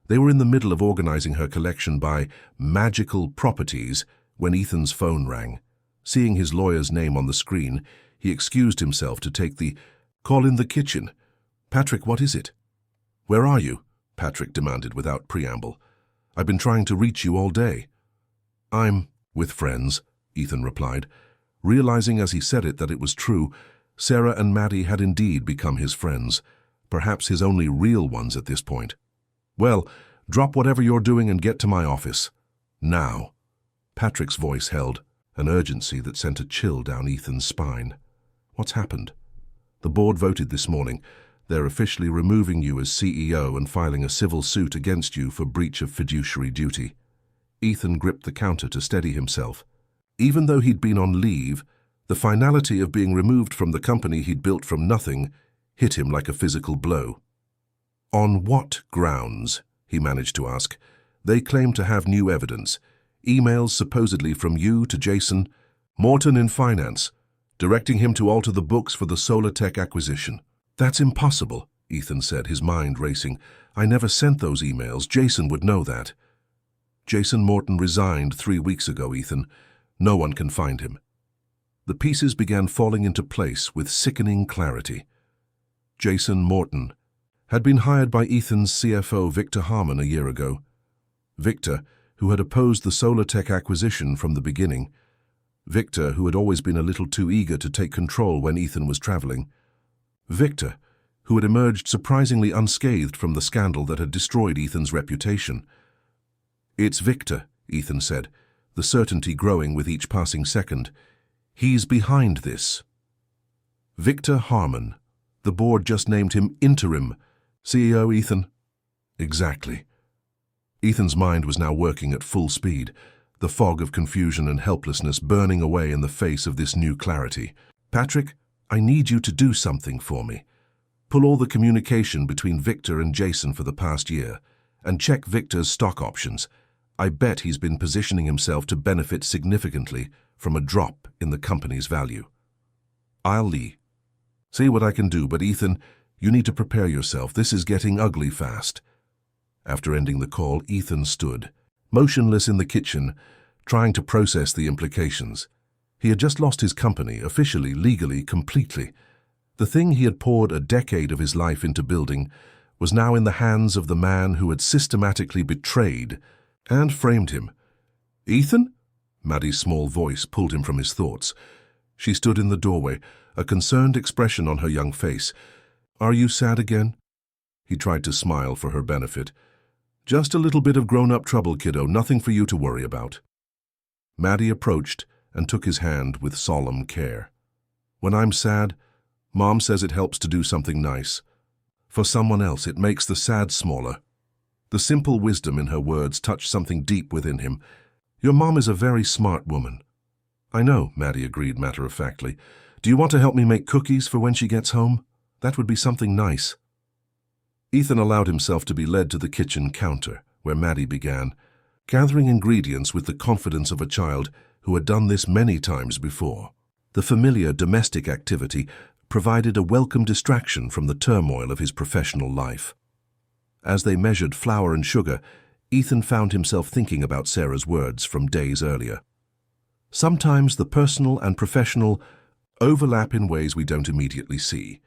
They were in the middle of organizing her collection by magical properties when Ethan's phone rang. Seeing his lawyer's name on the screen, he excused himself to take the call in the kitchen. "Patrick, what is it?" "Where are you?" Patrick demanded without preamble. "I've been trying to reach you all day." "I'm with friends," Ethan replied. Realizing as he said it that it was true, Sarah and Maddie had indeed become his friends, perhaps his only real ones at this point. "Well, drop whatever you're doing and get to my office. Now." Patrick's voice held an urgency that sent a chill down Ethan's spine. "What's happened?" "The board voted this morning. They're officially removing you as CEO and filing a civil suit against you for breach of fiduciary duty." Ethan gripped the counter to steady himself. Even though he'd been on leave, the finality of being removed from the company he'd built from nothing hit him like a physical blow. "On what grounds?" he managed to ask. "They claim to have new evidence. Emails supposedly from you to Jason Morton in finance, directing him to alter the books for the Solar Tech acquisition." "That's impossible," Ethan said, his mind racing. "I never sent those emails. Jason would know that." "Jason Morton resigned 3 weeks ago, Ethan. No one can find him." The pieces began falling into place with sickening clarity. Jason Morton had been hired by Ethan's CFO Victor Harmon a year ago. Victor, who had opposed the Solar Tech acquisition from the beginning. Victor, who had always been a little too eager to take control when Ethan was traveling. Victor, who had emerged surprisingly unscathed from the scandal that had destroyed Ethan's reputation. "It's Victor," Ethan said, the certainty growing with each passing second. "He's behind this." Victor Harmon. The board just named him interim CEO, Ethan. Exactly. Ethan's mind was now working at full speed, the fog of confusion and helplessness burning away in the face of this new clarity. "Patrick, I need you to do something for me. Pull all the communication between Victor and Jason for the past year, and check Victor's stock options. I bet he's been positioning himself to benefit significantly from a drop in the company's value." "I'll see what I can do, but Ethan, you need to prepare yourself. This is getting ugly fast." After ending the call, Ethan stood, motionless in the kitchen, trying to process the implications. He had just lost his company, officially, legally, completely. The thing he had poured a decade of his life into building was now in the hands of the man who had systematically betrayed and framed him. "Ethan?" Maddie's small voice pulled him from his thoughts. She stood in the doorway, a concerned expression on her young face. "Are you sad again?" He tried to smile for her benefit. "Just a little bit of grown-up trouble, kiddo, nothing for you to worry about." Maddie approached and took his hand with solemn care. "When I'm sad, Mom says it helps to do something nice. For someone else, it makes the sad smaller." The simple wisdom in her words touched something deep within him. "Your mom is a very smart woman." "I know," Maddie agreed matter-of-factly. "Do you want to help me make cookies for when she gets home? That would be something nice." Ethan allowed himself to be led to the kitchen counter, where Maddie began, gathering ingredients with the confidence of a child who had done this many times before. The familiar domestic activity provided a welcome distraction from the turmoil of his professional life. As they measured flour and sugar, Ethan found himself thinking about Sarah's words from days earlier. Sometimes the personal and professional overlap in ways we don't immediately see.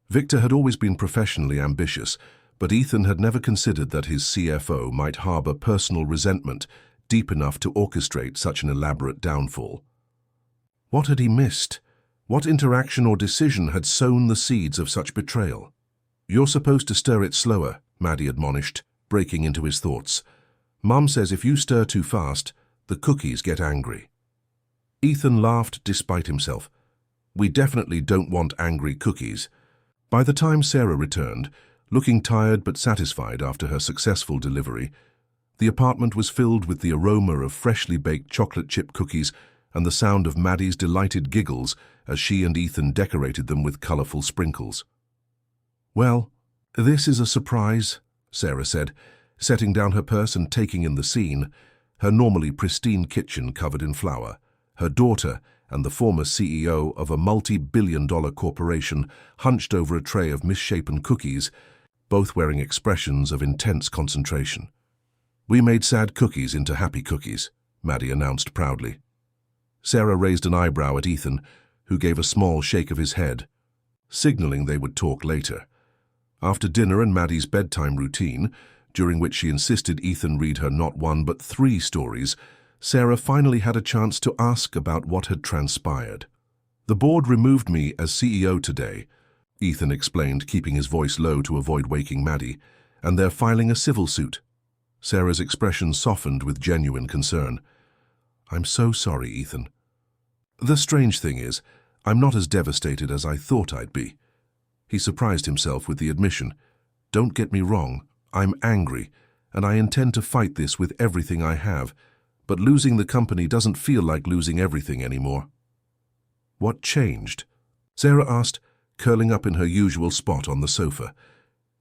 Victor had always been professionally ambitious, but Ethan had never considered that his CFO might harbor personal resentment deep enough to orchestrate such an elaborate downfall. What had he missed? What interaction or decision had sown the seeds of such betrayal? "You're supposed to stir it slower," Maddie admonished, breaking into his thoughts. "Mom says if you stir too fast, the cookies get angry." Ethan laughed despite himself. "We definitely don't want angry cookies." By the time Sarah returned, looking tired but satisfied after her successful delivery, the apartment was filled with the aroma of freshly baked chocolate chip cookies and the sound of Maddie's delighted giggles as she and Ethan decorated them with colorful sprinkles. "Well, this is a surprise," Sarah said, setting down her purse and taking in the scene, her normally pristine kitchen covered in flour, her daughter and the former CEO of a multi-billion-dollar corporation hunched over a tray of misshapen cookies, both wearing expressions of intense concentration. "We made sad cookies into happy cookies," Maddie announced proudly. Sarah raised an eyebrow at Ethan, who gave a small shake of his head, signaling they would talk later. After dinner and Maddie's bedtime routine, during which she insisted Ethan read her not one but 3 stories, Sarah finally had a chance to ask about what had transpired. "The board removed me as CEO today," Ethan explained, keeping his voice low to avoid waking Maddie, "and they're filing a civil suit." Sarah's expression softened with genuine concern. "I'm so sorry, Ethan. The strange thing is, I'm not as devastated as I thought I'd be." He surprised himself with the admission. "Don't get me wrong, I'm angry, and I intend to fight this with everything I have, but losing the company doesn't feel like losing everything anymore." "What changed?" Sarah asked, curling up in her usual spot on the sofa.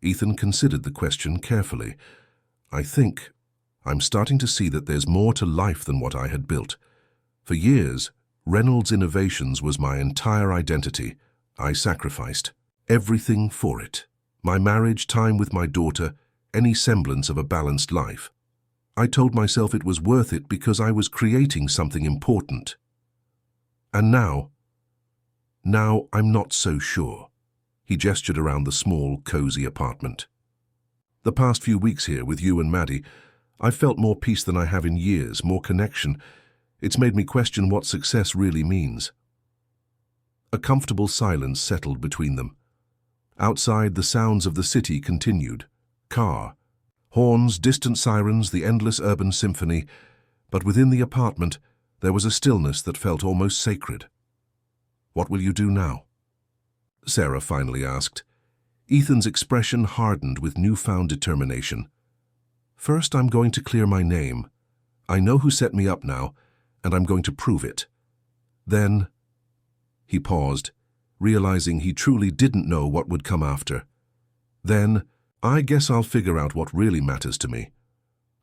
Ethan considered the question carefully. "I think I'm starting to see that there's more to life than what I had built. For years, Reynolds Innovations was my entire identity. I sacrificed everything for it. My marriage, time with my daughter, any semblance of a balanced life. I told myself it was worth it because I was creating something important. And now I'm not so sure." He gestured around the small, cozy apartment. "The past few weeks here with you and Maddie, I've felt more peace than I have in years, more connection. It's made me question what success really means." A comfortable silence settled between them. Outside, the sounds of the city continued. Car, horns, distant sirens, the endless urban symphony. But within the apartment, there was a stillness that felt almost sacred. "What will you do now?" Sarah finally asked. Ethan's expression hardened with newfound determination. "First, I'm going to clear my name. I know who set me up now, and I'm going to prove it. Then—" He paused, realizing he truly didn't know what would come after. "Then, I guess I'll figure out what really matters to me."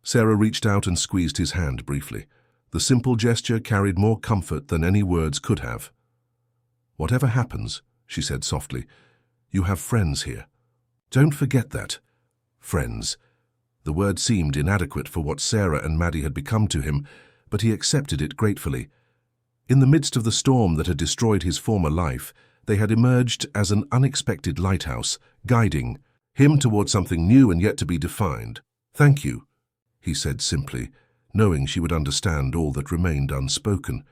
Sarah reached out and squeezed his hand briefly. The simple gesture carried more comfort than any words could have. "Whatever happens," she said softly, "you have friends here. Don't forget that. Friends." The word seemed inadequate for what Sarah and Maddie had become to him, but he accepted it gratefully. In the midst of the storm that had destroyed his former life, they had emerged as an unexpected lighthouse, guiding him toward something new and yet to be defined. "Thank you," he said simply, knowing she would understand all that remained unspoken.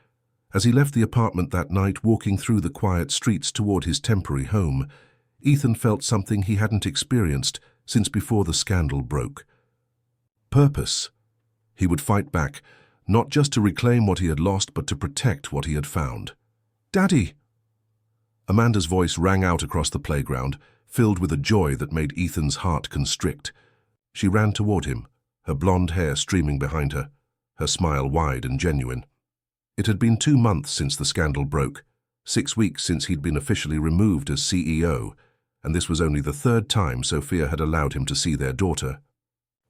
As he left the apartment that night, walking through the quiet streets toward his temporary home, Ethan felt something he hadn't experienced since before the scandal broke. Purpose. He would fight back, not just to reclaim what he had lost, but to protect what he had found. "Daddy!" Amanda's voice rang out across the playground, filled with a joy that made Ethan's heart constrict. She ran toward him, her blonde hair streaming behind her, her smile wide and genuine. It had been 2 months since the scandal broke, 6 weeks since he'd been officially removed as CEO, and this was only the 3rd time Sophia had allowed him to see their daughter.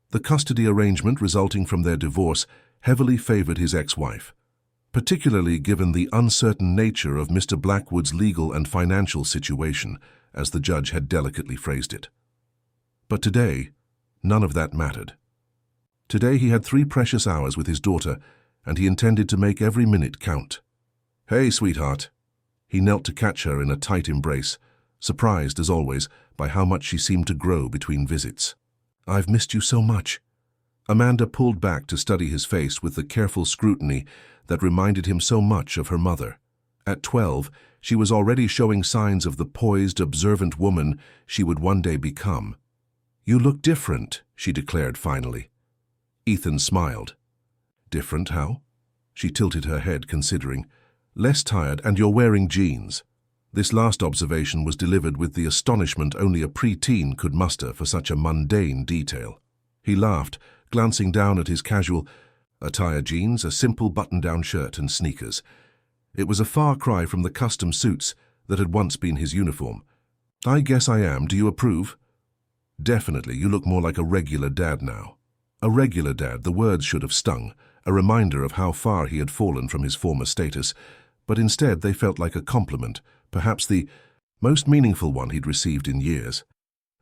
The custody arrangement resulting from their divorce heavily favored his ex-wife, particularly given the uncertain nature of Mr. Blackwood's legal and financial situation, as the judge had delicately phrased it. But today, none of that mattered. Today he had 3 precious hours with his daughter, and he intended to make every minute count. "Hey, sweetheart." He knelt to catch her in a tight embrace, surprised, as always, by how much she seemed to grow between visits. "I've missed you so much." Amanda pulled back to study his face with the careful scrutiny that reminded him so much of her mother. At 12, she was already showing signs of the poised, observant woman she would one day become. "You look different," she declared finally. Ethan smiled. "Different how?" She tilted her head, considering. "Less tired, and you're wearing jeans." This last observation was delivered with the astonishment only a preteen could muster for such a mundane detail. He laughed, glancing down at his casual attire: jeans, a simple button-down shirt, and sneakers. It was a far cry from the custom suits that had once been his uniform. "I guess I am. Do you approve?" "Definitely. You look more like a regular dad now." A regular dad, the words should have stung, a reminder of how far he had fallen from his former status, but instead they felt like a compliment, perhaps the most meaningful one he'd received in years.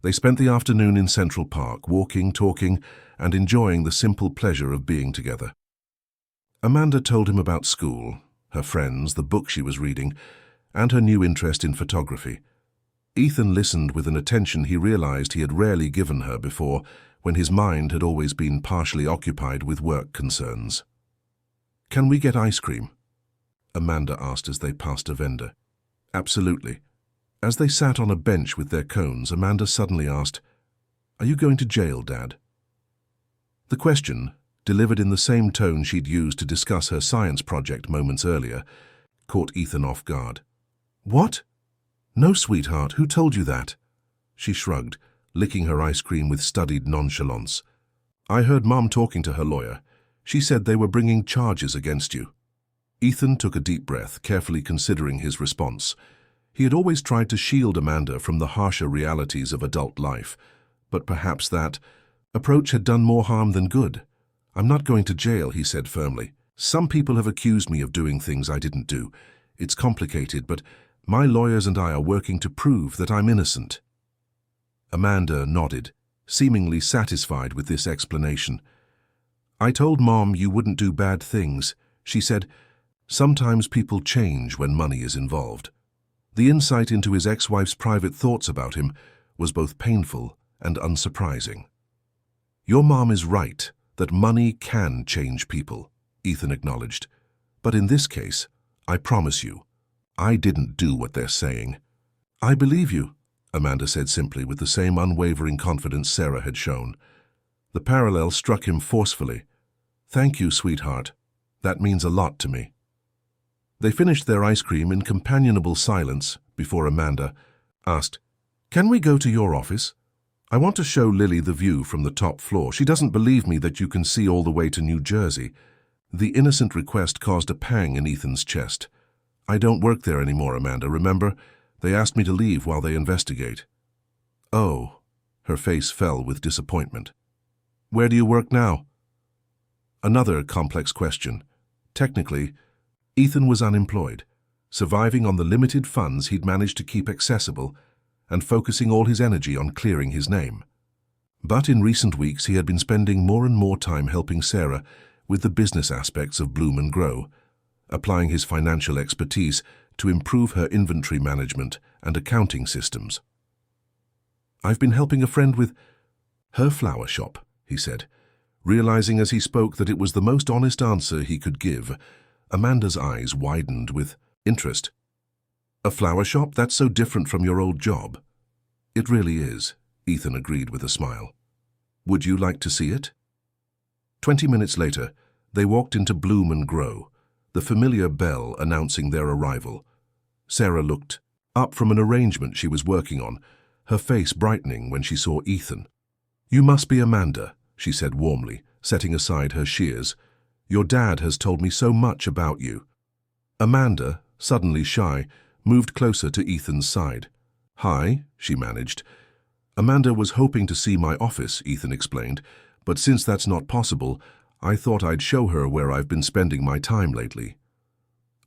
They spent the afternoon in Central Park, walking, talking, and enjoying the simple pleasure of being together. Amanda told him about school, her friends, the book she was reading, and her new interest in photography. Ethan listened with an attention he realized he had rarely given her before, when his mind had always been partially occupied with work concerns. Can we get ice cream? Amanda asked as they passed a vendor. Absolutely. As they sat on a bench with their cones, Amanda suddenly asked, Are you going to jail, Dad? The question, delivered in the same tone she'd used to discuss her science project moments earlier, caught Ethan off guard. What? No, sweetheart, who told you that? She shrugged, licking her ice cream with studied nonchalance. I heard Mom talking to her lawyer. She said they were bringing charges against you. Ethan took a deep breath, carefully considering his response. He had always tried to shield Amanda from the harsher realities of adult life, but perhaps that approach had done more harm than good. I'm not going to jail, he said firmly. Some people have accused me of doing things I didn't do. It's complicated, but my lawyers and I are working to prove that I'm innocent. Amanda nodded, seemingly satisfied with this explanation. I told Mom you wouldn't do bad things. She said, sometimes people change when money is involved. The insight into his ex-wife's private thoughts about him was both painful and unsurprising. Your mom is right that money can change people, Ethan acknowledged. But in this case, I promise you, I didn't do what they're saying. I believe you, Amanda said simply with the same unwavering confidence Sarah had shown. The parallel struck him forcefully. Thank you, sweetheart. That means a lot to me. They finished their ice cream in companionable silence before Amanda asked, Can we go to your office? I want to show Lily the view from the top floor. She doesn't believe me that you can see all the way to New Jersey. The innocent request caused a pang in Ethan's chest. I don't work there anymore, Amanda, remember? They asked me to leave while they investigate. Oh, her face fell with disappointment. Where do you work now? Another complex question. Technically, Ethan was unemployed, surviving on the limited funds he'd managed to keep accessible and focusing all his energy on clearing his name. But in recent weeks he had been spending more and more time helping Sarah with the business aspects of Bloom and Grow, applying his financial expertise to improve her inventory management and accounting systems. I've been helping a friend with her flower shop, he said, realizing as he spoke that it was the most honest answer he could give. Amanda's eyes widened with interest. A flower shop? That's so different from your old job. It really is, Ethan agreed with a smile. Would you like to see it? 20 minutes later, they walked into Bloom and Grow, the familiar bell announcing their arrival. Sarah looked up from an arrangement she was working on, her face brightening when she saw Ethan. You must be Amanda, she said warmly, setting aside her shears. Your dad has told me so much about you. Amanda, suddenly shy, moved closer to Ethan's side. Hi, she managed. Amanda was hoping to see my office, Ethan explained, but since that's not possible, I thought I'd show her where I've been spending my time lately.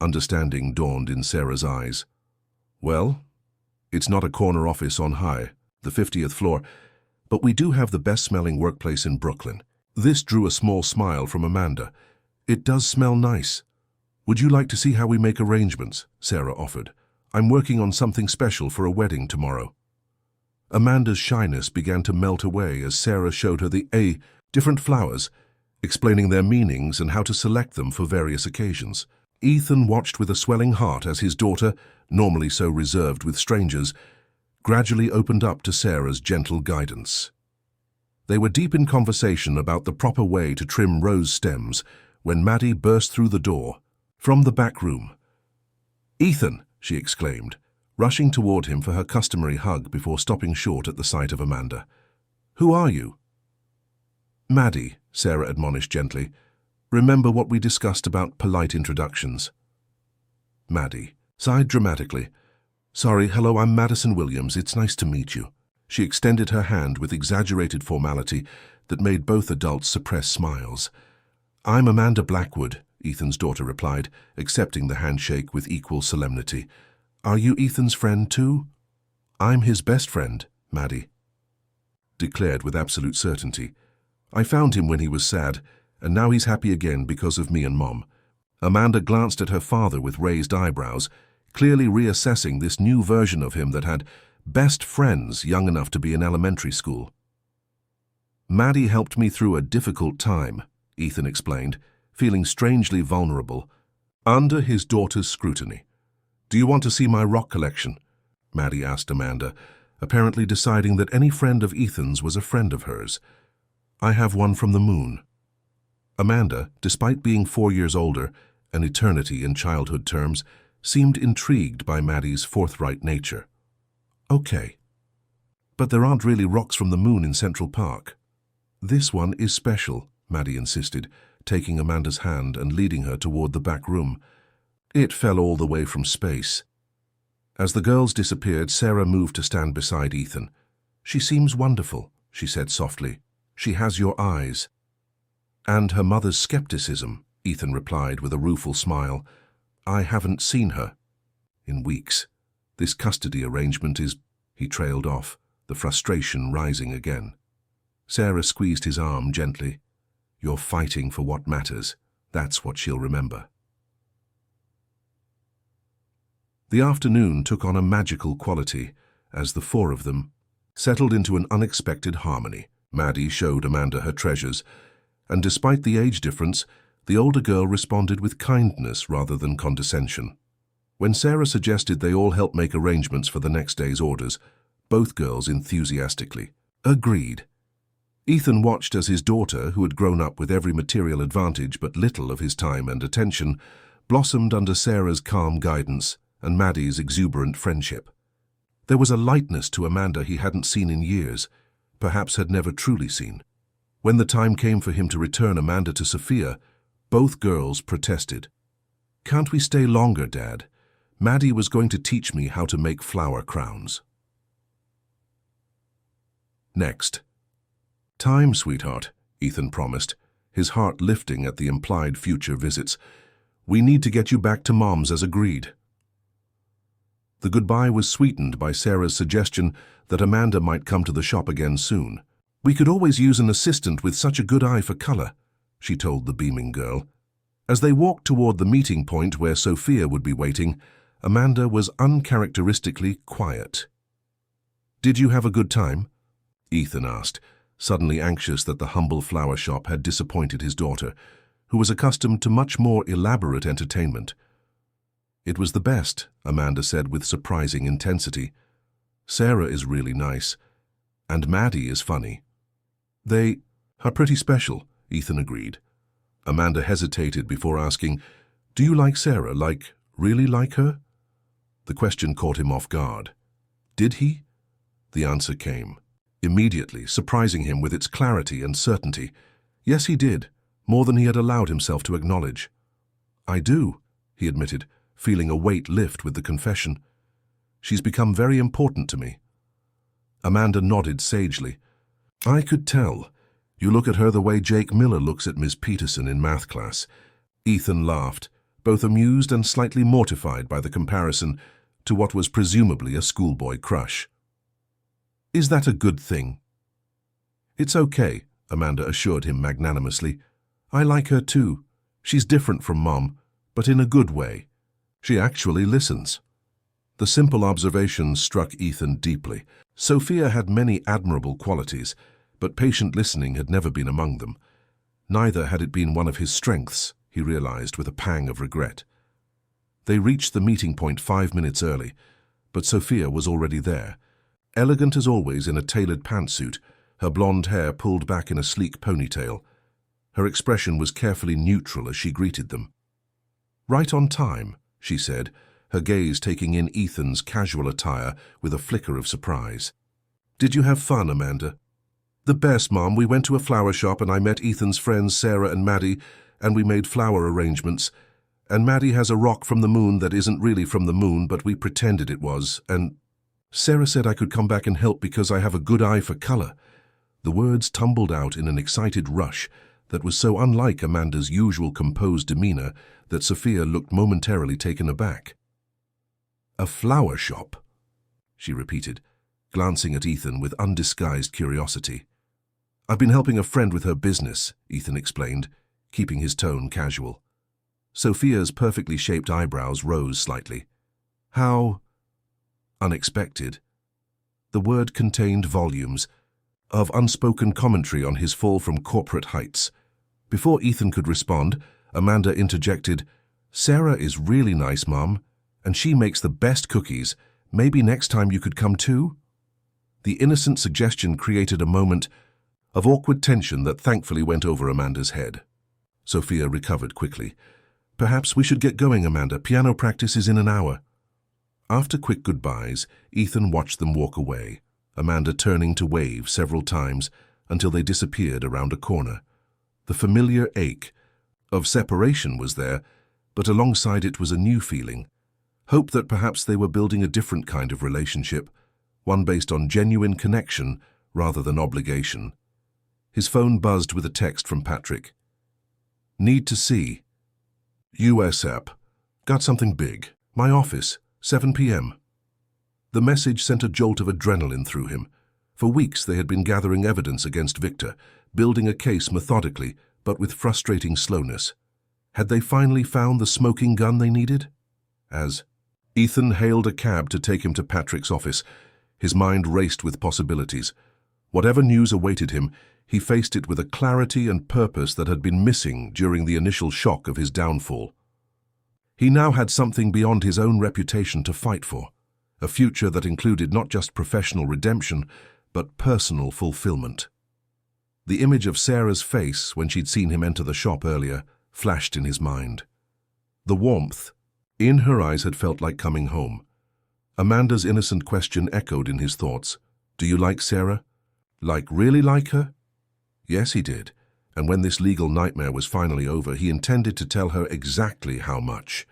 Understanding dawned in Sarah's eyes. Well, it's not a corner office on high, the 50th floor, but we do have the best-smelling workplace in Brooklyn. This drew a small smile from Amanda. It does smell nice. Would you like to see how we make arrangements? Sarah offered. I'm working on something special for a wedding tomorrow. Amanda's shyness began to melt away as Sarah showed her the different flowers, explaining their meanings and how to select them for various occasions. Ethan watched with a swelling heart as his daughter, normally so reserved with strangers, gradually opened up to Sarah's gentle guidance. They were deep in conversation about the proper way to trim rose stems when Maddie burst through the door from the back room. Ethan, she exclaimed, rushing toward him for her customary hug before stopping short at the sight of Amanda. Who are you? Maddie, Sarah admonished gently. Remember what we discussed about polite introductions. Maddie sighed dramatically. Sorry, hello, I'm Madison Williams. It's nice to meet you. She extended her hand with exaggerated formality that made both adults suppress smiles. I'm Amanda Blackwood, Ethan's daughter replied, accepting the handshake with equal solemnity. Are you Ethan's friend too? I'm his best friend, Maddie declared with absolute certainty. I found him when he was sad, and now he's happy again because of me and Mom. Amanda glanced at her father with raised eyebrows, clearly reassessing this new version of him that had best friends young enough to be in elementary school. Maddie helped me through a difficult time, Ethan explained, feeling strangely vulnerable, under his daughter's scrutiny. "Do you want to see my rock collection?" Maddie asked Amanda, apparently deciding that any friend of Ethan's was a friend of hers. "I have one from the moon." Amanda, despite being 4 years older, an eternity in childhood terms, seemed intrigued by Maddie's forthright nature. "Okay. But there aren't really rocks from the moon in Central Park." "This one is special," Maddie insisted, taking Amanda's hand and leading her toward the back room. "It fell all the way from space." As the girls disappeared, Sarah moved to stand beside Ethan. "She seems wonderful," she said softly. "She has your eyes." "And her mother's skepticism," Ethan replied with a rueful smile. "I haven't seen her in weeks. This custody arrangement is—" He trailed off, the frustration rising again. Sarah squeezed his arm gently. "You're fighting for what matters. That's what she'll remember." The afternoon took on a magical quality as the four of them settled into an unexpected harmony. Maddie showed Amanda her treasures, and despite the age difference, the older girl responded with kindness rather than condescension. When Sarah suggested they all help make arrangements for the next day's orders, both girls enthusiastically agreed. Ethan watched as his daughter, who had grown up with every material advantage but little of his time and attention, blossomed under Sarah's calm guidance and Maddie's exuberant friendship. There was a lightness to Amanda he hadn't seen in years, perhaps had never truly seen. When the time came for him to return Amanda to Sophia, both girls protested. "Can't we stay longer, Dad? Maddie was going to teach me how to make flower crowns." Next. "Time, sweetheart," Ethan promised, his heart lifting at the implied future visits. "We need to get you back to Mom's as agreed." The goodbye was sweetened by Sarah's suggestion that Amanda might come to the shop again soon. "We could always use an assistant with such a good eye for color," she told the beaming girl. As they walked toward the meeting point where Sophia would be waiting, Amanda was uncharacteristically quiet. "Did you have a good time?" Ethan asked, suddenly anxious that the humble flower shop had disappointed his daughter, who was accustomed to much more elaborate entertainment. "It was the best," Amanda said with surprising intensity. "Sarah is really nice, and Maddie is funny." "They are pretty special," Ethan agreed. Amanda hesitated before asking, "Do you like Sarah, really like her?" The question caught him off guard. Did he? The answer came immediately, surprising him with its clarity and certainty. Yes, he did, more than he had allowed himself to acknowledge. "I do," he admitted, feeling a weight lift with the confession. "She's become very important to me." Amanda nodded sagely. "I could tell. You look at her the way Jake Miller looks at Miss Peterson in math class." Ethan laughed, both amused and slightly mortified by the comparison to what was presumably a schoolboy crush. "Is that a good thing?" "It's okay," Amanda assured him magnanimously. "I like her too. She's different from Mom, but in a good way. She actually listens." The simple observation struck Ethan deeply. Sophia had many admirable qualities, but patient listening had never been among them. Neither had it been one of his strengths, he realized with a pang of regret. They reached the meeting point 5 minutes early, but Sophia was already there. Elegant as always in a tailored pantsuit, her blonde hair pulled back in a sleek ponytail. Her expression was carefully neutral as she greeted them. "Right on time," she said, her gaze taking in Ethan's casual attire with a flicker of surprise. "Did you have fun, Amanda?" "The best, Mom. We went to a flower shop and I met Ethan's friends Sarah and Maddie, and we made flower arrangements. And Maddie has a rock from the moon that isn't really from the moon, but we pretended it was, and Sarah said I could come back and help because I have a good eye for color." The words tumbled out in an excited rush that was so unlike Amanda's usual composed demeanor that Sophia looked momentarily taken aback. "A flower shop?" she repeated, glancing at Ethan with undisguised curiosity. "I've been helping a friend with her business," Ethan explained, keeping his tone casual. Sophia's perfectly shaped eyebrows rose slightly. "How unexpected." The word contained volumes of unspoken commentary on his fall from corporate heights. Before Ethan could respond, Amanda interjected, "Sarah is really nice, Mom, and she makes the best cookies. Maybe next time you could come too?" The innocent suggestion created a moment of awkward tension that thankfully went over Amanda's head. Sophia recovered quickly. "Perhaps we should get going, Amanda. Piano practice is in an hour." After quick goodbyes, Ethan watched them walk away, Amanda turning to wave several times until they disappeared around a corner. The familiar ache of separation was there, but alongside it was a new feeling. Hope that perhaps they were building a different kind of relationship, one based on genuine connection rather than obligation. His phone buzzed with a text from Patrick. "Need to see. USAP. Got something big. My office. 7 p.m. The message sent a jolt of adrenaline through him. For weeks they had been gathering evidence against Victor, building a case methodically, but with frustrating slowness. Had they finally found the smoking gun they needed? As Ethan hailed a cab to take him to Patrick's office, his mind raced with possibilities. Whatever news awaited him, he faced it with a clarity and purpose that had been missing during the initial shock of his downfall. He now had something beyond his own reputation to fight for, a future that included not just professional redemption, but personal fulfillment. The image of Sarah's face when she'd seen him enter the shop earlier flashed in his mind. The warmth in her eyes had felt like coming home. Amanda's innocent question echoed in his thoughts. "Do you like Sarah? Really like her?" Yes, he did, and when this legal nightmare was finally over, he intended to tell her exactly how much.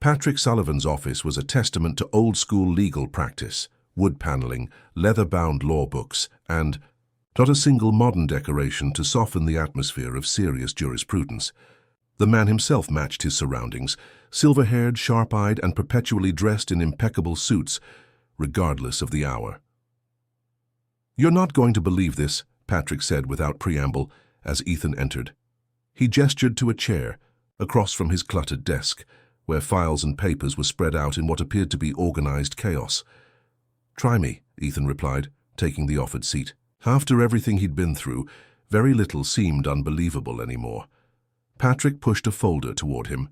Patrick Sullivan's office was a testament to old-school legal practice, wood paneling, leather-bound law books, and not a single modern decoration to soften the atmosphere of serious jurisprudence. The man himself matched his surroundings, silver-haired, sharp-eyed, and perpetually dressed in impeccable suits, regardless of the hour. "You're not going to believe this," Patrick said without preamble as Ethan entered. He gestured to a chair across from his cluttered desk, where files and papers were spread out in what appeared to be organized chaos. "Try me," Ethan replied, taking the offered seat. After everything he'd been through, very little seemed unbelievable anymore. Patrick pushed a folder toward him.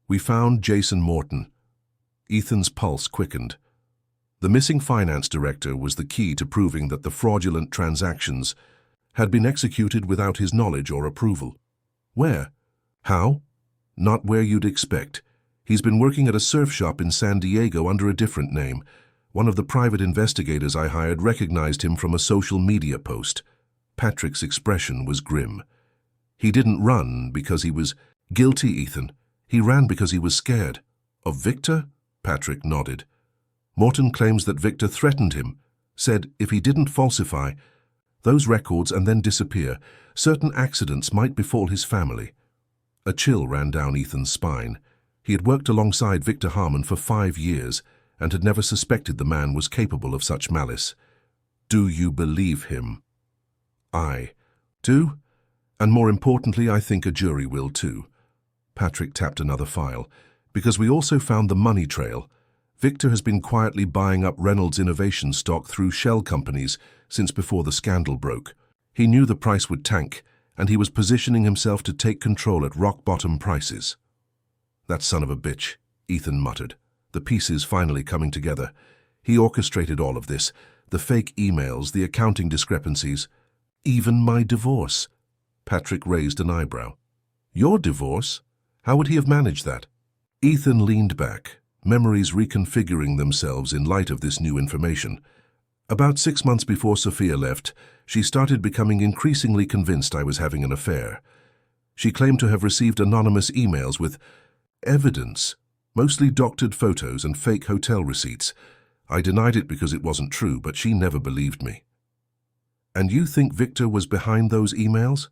"We found Jason Morton." Ethan's pulse quickened. The missing finance director was the key to proving that the fraudulent transactions had been executed without his knowledge or approval. "Where? How?" "Not where you'd expect. He's been working at a surf shop in San Diego under a different name. One of the private investigators I hired recognized him from a social media post." Patrick's expression was grim. "He didn't run because he was guilty, Ethan. He ran because he was scared." "Of Victor?" Patrick nodded. "Morton claims that Victor threatened him, said if he didn't falsify those records and then disappear, certain accidents might befall his family." A chill ran down Ethan's spine. He had worked alongside Victor Harmon for 5 years and had never suspected the man was capable of such malice. "Do you believe him?" "I do, and more importantly, I think a jury will too." Patrick tapped another file. "Because we also found the money trail. Victor has been quietly buying up Reynolds Innovation stock through shell companies since before the scandal broke. He knew the price would tank, and he was positioning himself to take control at rock-bottom prices." "That son of a bitch," Ethan muttered, the pieces finally coming together. He orchestrated all of this, the fake emails, the accounting discrepancies. "Even my divorce." Patrick raised an eyebrow. "Your divorce? How would he have managed that?" Ethan leaned back, memories reconfiguring themselves in light of this new information. "About 6 months before Sophia left, she started becoming increasingly convinced I was having an affair. She claimed to have received anonymous emails with evidence, mostly doctored photos and fake hotel receipts. I denied it because it wasn't true, but she never believed me." "And you think Victor was behind those emails?"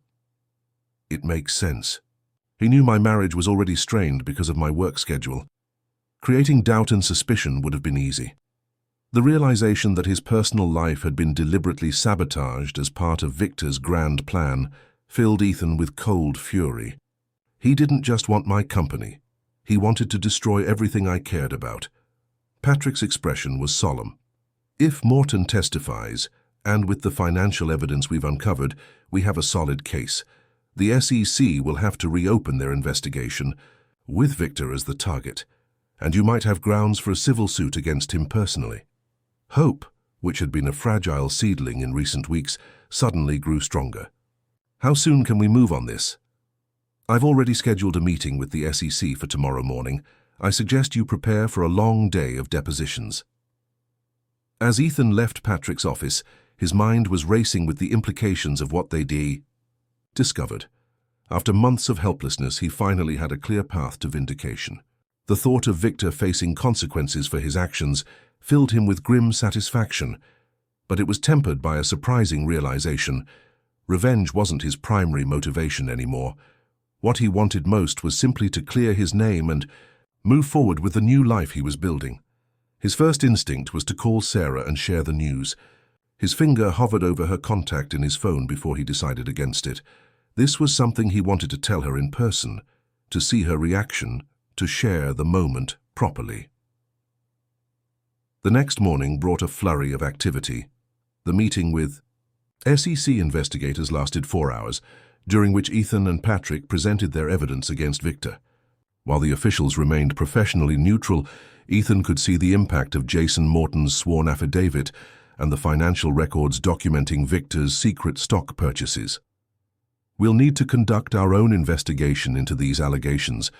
"It makes sense. He knew my marriage was already strained because of my work schedule. Creating doubt and suspicion would have been easy. The realization that his personal life had been deliberately sabotaged as part of Victor's grand plan filled Ethan with cold fury. He didn't just want my company. He wanted to destroy everything I cared about. Patrick's expression was solemn. "If Morton testifies, and with the financial evidence we've uncovered, we have a solid case. The SEC will have to reopen their investigation, with Victor as the target, and you might have grounds for a civil suit against him personally. Hope, which had been a fragile seedling in recent weeks, suddenly grew stronger. How soon can we move on this? I've already scheduled a meeting with the SEC for tomorrow morning. I suggest you prepare for a long day of depositions. As Ethan left Patrick's office, his mind was racing with the implications of what they discovered. After months of helplessness, he finally had a clear path to vindication. The thought of Victor facing consequences for his actions filled him with grim satisfaction, but it was tempered by a surprising realization. Revenge wasn't his primary motivation anymore. What he wanted most was simply to clear his name and move forward with the new life he was building. His first instinct was to call Sarah and share the news. His finger hovered over her contact in his phone before he decided against it. This was something he wanted to tell her in person, to see her reaction, to share the moment properly. The next morning brought a flurry of activity. The meeting with SEC investigators lasted 4 hours, during which Ethan and Patrick presented their evidence against Victor. While the officials remained professionally neutral, Ethan could see the impact of Jason Morton's sworn affidavit and the financial records documenting Victor's secret stock purchases. We'll need to conduct our own investigation into these allegations.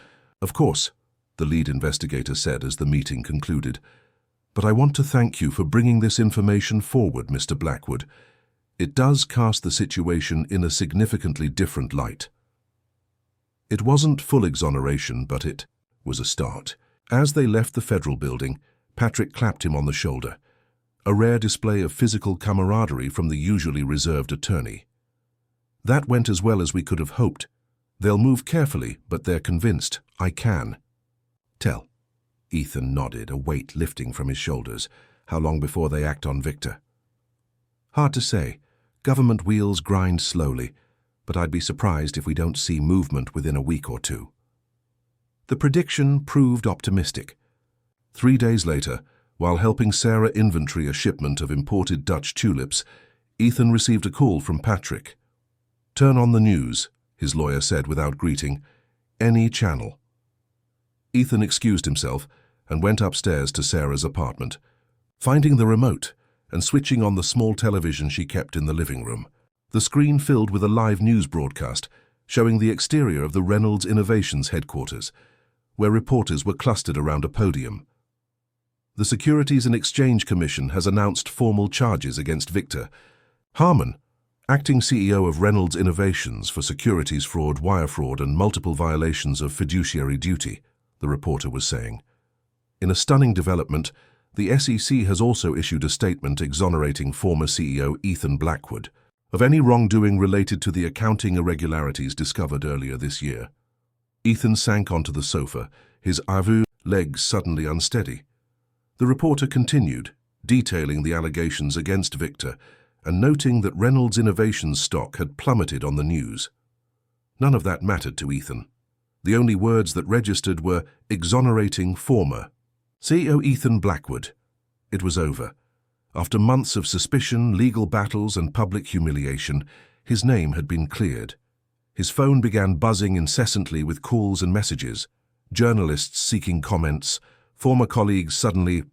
Of course, the lead investigator said as the meeting concluded. But I want to thank you for bringing this information forward, Mr. Blackwood. It does cast the situation in a significantly different light. It wasn't full exoneration, but it was a start. As they left the federal building, Patrick clapped him on the shoulder, a rare display of physical camaraderie from the usually reserved attorney. That went as well as we could have hoped. They'll move carefully, but they're convinced. I can tell. Ethan nodded, a weight lifting from his shoulders. How long before they act on Victor? Hard to say. Government wheels grind slowly, but I'd be surprised if we don't see movement within a week or two. The prediction proved optimistic. 3 days later, while helping Sarah inventory a shipment of imported Dutch tulips, Ethan received a call from Patrick. Turn on the news, his lawyer said without greeting. Any channel. Ethan excused himself and went upstairs to Sarah's apartment, finding the remote and switching on the small television she kept in the living room. The screen filled with a live news broadcast showing the exterior of the Reynolds Innovations headquarters, where reporters were clustered around a podium. The Securities and Exchange Commission has announced formal charges against Victor Harmon, acting CEO of Reynolds Innovations, for securities fraud, wire fraud, and multiple violations of fiduciary duty, the reporter was saying. In a stunning development, the SEC has also issued a statement exonerating former CEO Ethan Blackwood of any wrongdoing related to the accounting irregularities discovered earlier this year. Ethan sank onto the sofa, his legs suddenly unsteady. The reporter continued, detailing the allegations against Victor and noting that Reynolds Innovations stock had plummeted on the news. None of that mattered to Ethan. The only words that registered were exonerating former CEO Ethan Blackwood. It was over. After months of suspicion, legal battles, and public humiliation, his name had been cleared. His phone began buzzing incessantly with calls and messages, journalists seeking comments, former colleagues suddenly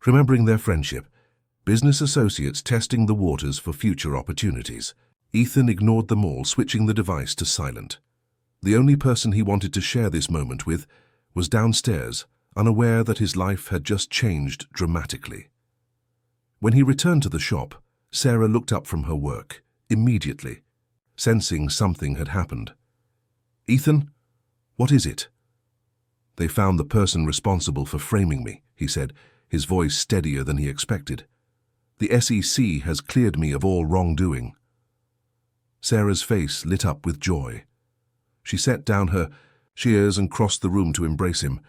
remembering their friendship, business associates testing the waters for future opportunities. Ethan ignored them all, switching the device to silent. The only person he wanted to share this moment with was downstairs, unaware that his life had just changed dramatically. When he returned to the shop, Sarah looked up from her work, immediately, sensing something had happened. Ethan, what is it? They found the person responsible for framing me, he said, his voice steadier than he expected. The SEC has cleared me of all wrongdoing. Sarah's face lit up with joy. She set down her shears and crossed the room to embrace him,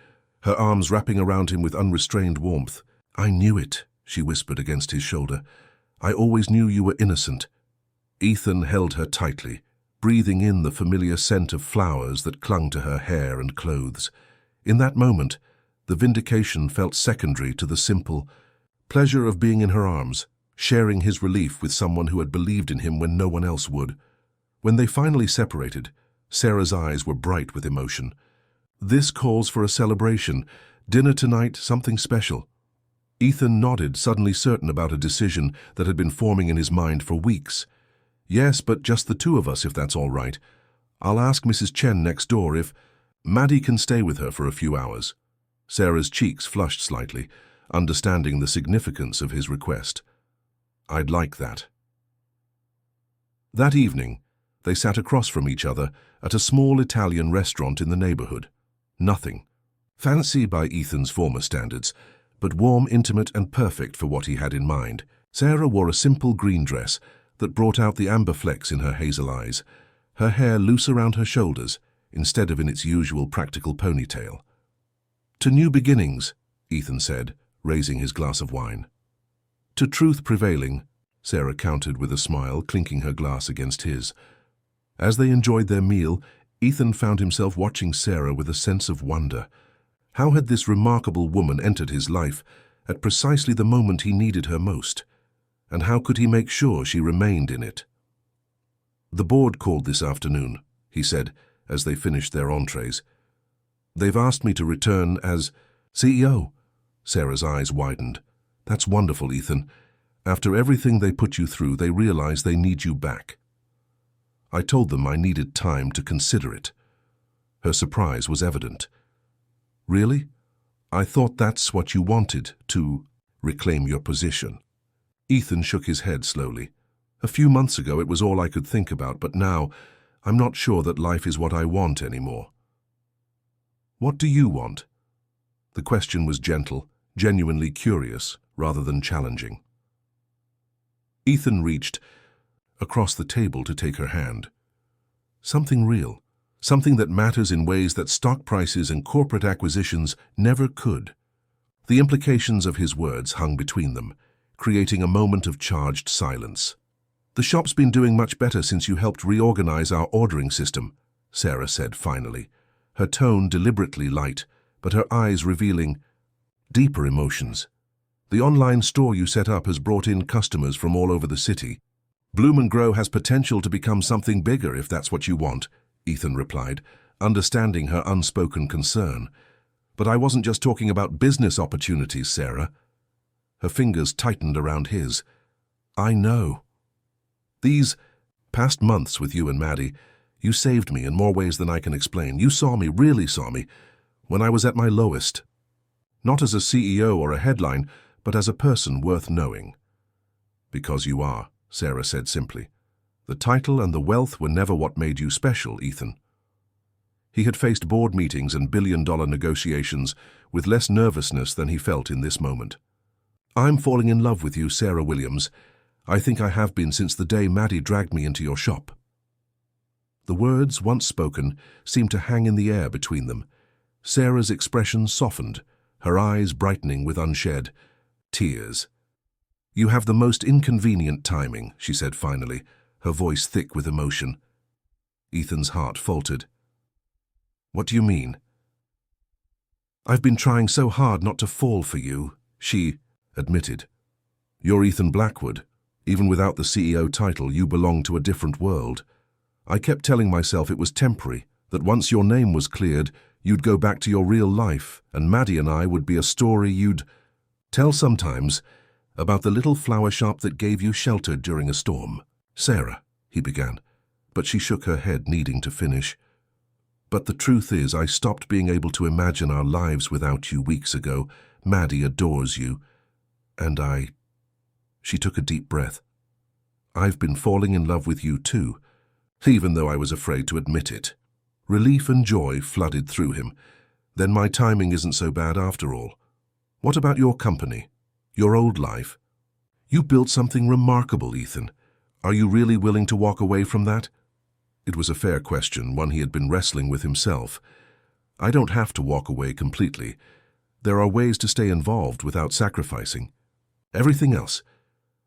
her arms wrapping around him with unrestrained warmth. I knew it, she whispered against his shoulder. I always knew you were innocent. Ethan held her tightly, breathing in the familiar scent of flowers that clung to her hair and clothes. In that moment, the vindication felt secondary to the simple pleasure of being in her arms, sharing his relief with someone who had believed in him when no one else would. When they finally separated, Sarah's eyes were bright with emotion. "This calls for a celebration. Dinner tonight, something special." Ethan nodded, suddenly certain about a decision that had been forming in his mind for weeks. "Yes, but just the two of us, if that's all right. I'll ask Mrs. Chen next door if Maddie can stay with her for a few hours." Sarah's cheeks flushed slightly, understanding the significance of his request. "I'd like that." That evening, they sat across from each other at a small Italian restaurant in the neighborhood. Nothing fancy by Ethan's former standards, but warm, intimate, and perfect for what he had in mind. Sarah wore a simple green dress that brought out the amber flecks in her hazel eyes, her hair loose around her shoulders instead of in its usual practical ponytail. "To new beginnings," Ethan said, raising his glass of wine. "To truth prevailing," Sarah countered with a smile, clinking her glass against his. As they enjoyed their meal, Ethan found himself watching Sarah with a sense of wonder. How had this remarkable woman entered his life at precisely the moment he needed her most? And how could he make sure she remained in it? "The board called this afternoon," he said, as they finished their entrees. "They've asked me to return as CEO." Sarah's eyes widened. "That's wonderful, Ethan. After everything they put you through, they realize they need you back." "I told them I needed time to consider it." Her surprise was evident. "Really? I thought that's what you wanted, to reclaim your position." Ethan shook his head slowly. "A few months ago it was all I could think about, but now I'm not sure that life is what I want anymore." "What do you want?" The question was gentle, genuinely curious, rather than challenging. Ethan reached across the table to take her hand. "Something real, something that matters in ways that stock prices and corporate acquisitions never could." The implications of his words hung between them, creating a moment of charged silence. "The shop's been doing much better since you helped reorganize our ordering system," Sarah said finally, her tone deliberately light, but her eyes revealing deeper emotions. "The online store you set up has brought in customers from all over the city. Bloom and Grow has potential to become something bigger if that's what you want," Ethan replied, understanding her unspoken concern. "But I wasn't just talking about business opportunities, Sarah." Her fingers tightened around his. "I know. These past months with you and Maddie, you saved me in more ways than I can explain. You saw me, really saw me, when I was at my lowest. Not as a CEO or a headline, but as a person worth knowing." "Because you are," Sarah said simply. "The title and the wealth were never what made you special, Ethan." He had faced board meetings and billion-dollar negotiations with less nervousness than he felt in this moment. "I'm falling in love with you, Sarah Williams. I think I have been since the day Maddie dragged me into your shop." The words, once spoken, seemed to hang in the air between them. Sarah's expression softened, her eyes brightening with unshed tears. "You have the most inconvenient timing," she said finally, her voice thick with emotion. Ethan's heart faltered. "What do you mean?" "I've been trying so hard not to fall for you," she admitted. "You're Ethan Blackwood. Even without the CEO title, you belong to a different world. I kept telling myself it was temporary, that once your name was cleared, you'd go back to your real life, and Maddie and I would be a story you'd tell sometimes, about the little flower shop that gave you shelter during a storm." "Sarah," he began, but she shook her head, needing to finish. "But the truth is, I stopped being able to imagine our lives without you weeks ago. Maddie adores you, and I—" She took a deep breath. "I've been falling in love with you too, even though I was afraid to admit it." Relief and joy flooded through him. "Then my timing isn't so bad after all. What about your company? Your old life? You built something remarkable, Ethan. Are you really willing to walk away from that?" It was a fair question, one he had been wrestling with himself. "I don't have to walk away completely. There are ways to stay involved without sacrificing. Everything else.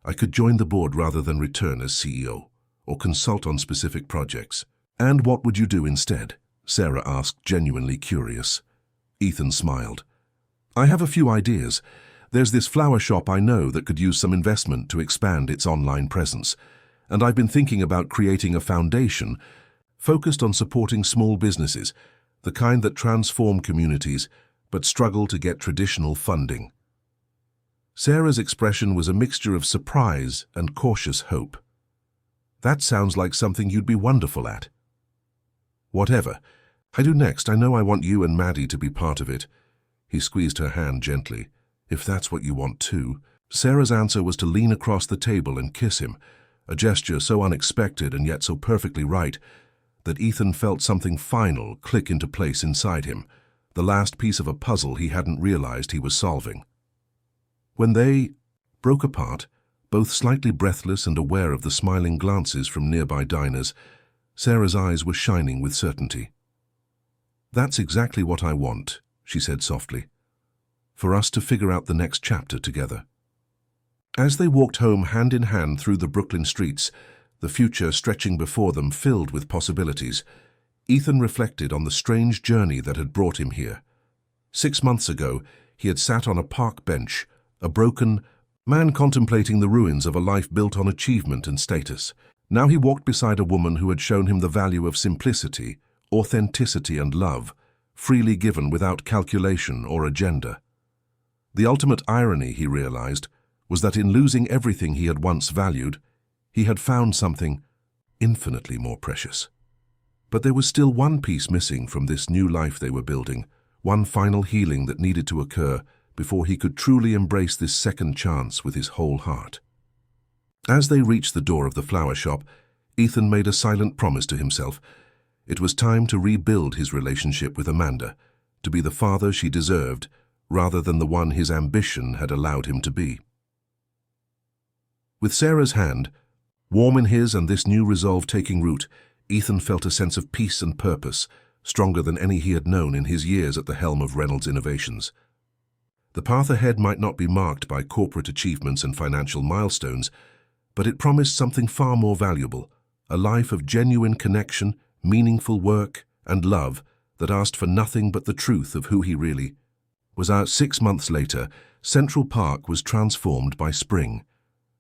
I could join the board rather than return as CEO, or consult on specific projects." "And what would you do instead?" Sarah asked, genuinely curious. Ethan smiled. "I have a few ideas. There's this flower shop I know that could use some investment to expand its online presence, and I've been thinking about creating a foundation focused on supporting small businesses, the kind that transform communities but struggle to get traditional funding. Sarah's expression was a mixture of surprise and cautious hope. "That sounds like something you'd be wonderful at." "Whatever I do next, I know I want you and Maddie to be part of it." He squeezed her hand gently. "If that's what you want too." Sarah's answer was to lean across the table and kiss him, a gesture so unexpected and yet so perfectly right that Ethan felt something final click into place inside him, the last piece of a puzzle he hadn't realized he was solving. When they broke apart, both slightly breathless and aware of the smiling glances from nearby diners, Sarah's eyes were shining with certainty. "That's exactly what I want," she said softly, "for us to figure out the next chapter together." As they walked home hand in hand through the Brooklyn streets, the future stretching before them filled with possibilities, Ethan reflected on the strange journey that had brought him here. 6 months ago, he had sat on a park bench, a broken man contemplating the ruins of a life built on achievement and status. Now he walked beside a woman who had shown him the value of simplicity, authenticity and love, freely given without calculation or agenda. The ultimate irony, he realized, was that in losing everything he had once valued, he had found something infinitely more precious. But there was still one piece missing from this new life they were building, one final healing that needed to occur before he could truly embrace this second chance with his whole heart. As they reached the door of the flower shop, Ethan made a silent promise to himself. It was time to rebuild his relationship with Amanda, to be the father she deserved, rather than the one his ambition had allowed him to be. With Sarah's hand, warm in his and this new resolve taking root, Ethan felt a sense of peace and purpose, stronger than any he had known in his years at the helm of Reynolds Innovations. The path ahead might not be marked by corporate achievements and financial milestones, but it promised something far more valuable, a life of genuine connection, meaningful work, and love that asked for nothing but the truth of who he really was. 6 months later, Central Park was transformed by spring,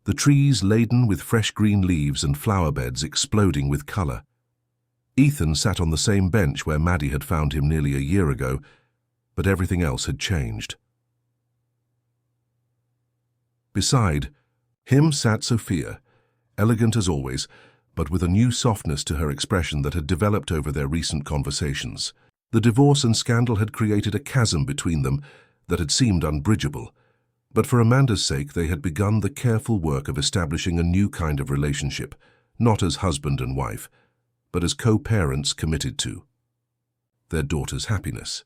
the trees laden with fresh green leaves and flower beds exploding with color. Ethan sat on the same bench where Maddie had found him nearly a year ago, but everything else had changed. Beside him sat Sophia, elegant as always, but with a new softness to her expression that had developed over their recent conversations. The divorce and scandal had created a chasm between them that had seemed unbridgeable, but for Amanda's sake they had begun the careful work of establishing a new kind of relationship, not as husband and wife, but as co-parents committed to their daughter's happiness.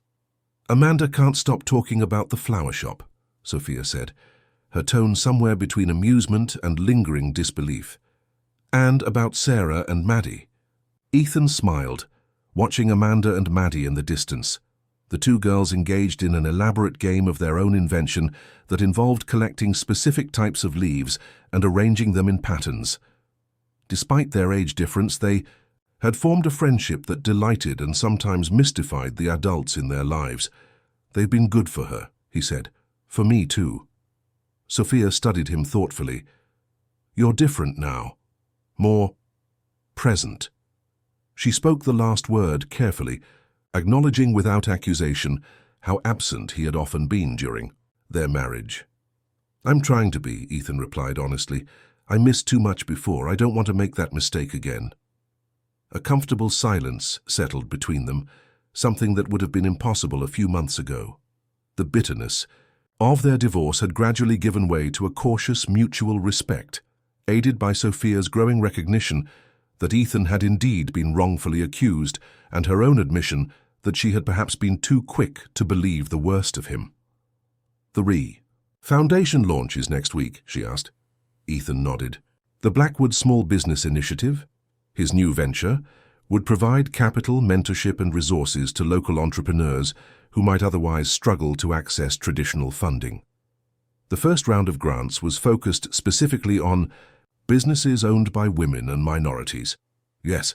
"Amanda can't stop talking about the flower shop," Sophia said, her tone somewhere between amusement and lingering disbelief. "And about Sarah and Maddie." Ethan smiled, watching Amanda and Maddie in the distance, the two girls engaged in an elaborate game of their own invention that involved collecting specific types of leaves and arranging them in patterns. Despite their age difference, they had formed a friendship that delighted and sometimes mystified the adults in their lives. "They've been good for her," he said. "For me too." Sophia studied him thoughtfully. "You're different now. More present." She spoke the last word carefully, acknowledging without accusation how absent he had often been during their marriage. "I'm trying to be," Ethan replied honestly. "I missed too much before. I don't want to make that mistake again." A comfortable silence settled between them, something that would have been impossible a few months ago. The bitterness of their divorce had gradually given way to a cautious mutual respect, aided by Sophia's growing recognition that Ethan had indeed been wrongfully accused, and her own admission that she had perhaps been too quick to believe the worst of him. "The Foundation launch is next week," she asked. Ethan nodded. The Blackwood Small Business Initiative, his new venture, would provide capital, mentorship and resources to local entrepreneurs who might otherwise struggle to access traditional funding. The first round of grants was focused specifically on businesses owned by women and minorities. "Yes,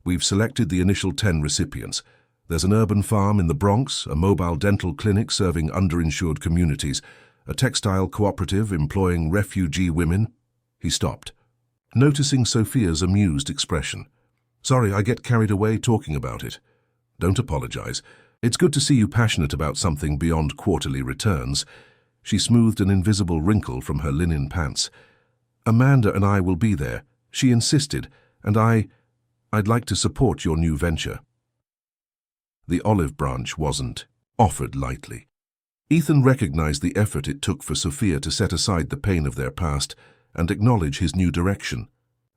we've selected the initial 10 recipients. There's an urban farm in the Bronx, a mobile dental clinic serving underinsured communities, a textile cooperative employing refugee women." He stopped, noticing Sophia's amused expression. Sorry, I get carried away talking about it. Don't apologize. It's good to see you passionate about something beyond quarterly returns. She smoothed an invisible wrinkle from her linen pants. Amanda and I will be there, she insisted, and I'd like to support your new venture. The olive branch wasn't offered lightly. Ethan recognized the effort it took for Sophia to set aside the pain of their past and acknowledge his new direction.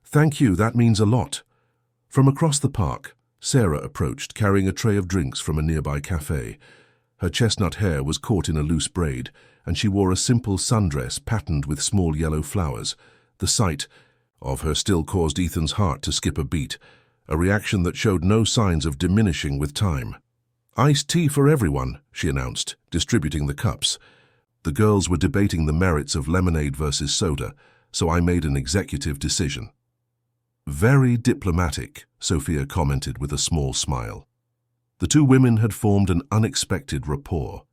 Thank you, that means a lot. From across the park, Sarah approached, carrying a tray of drinks from a nearby cafe. Her chestnut hair was caught in a loose braid, and she wore a simple sundress patterned with small yellow flowers. The sight of her still caused Ethan's heart to skip a beat, a reaction that showed no signs of diminishing with time. Iced tea for everyone, she announced, distributing the cups. The girls were debating the merits of lemonade versus soda, so I made an executive decision. Very diplomatic, Sophia commented with a small smile. The two women had formed an unexpected rapport.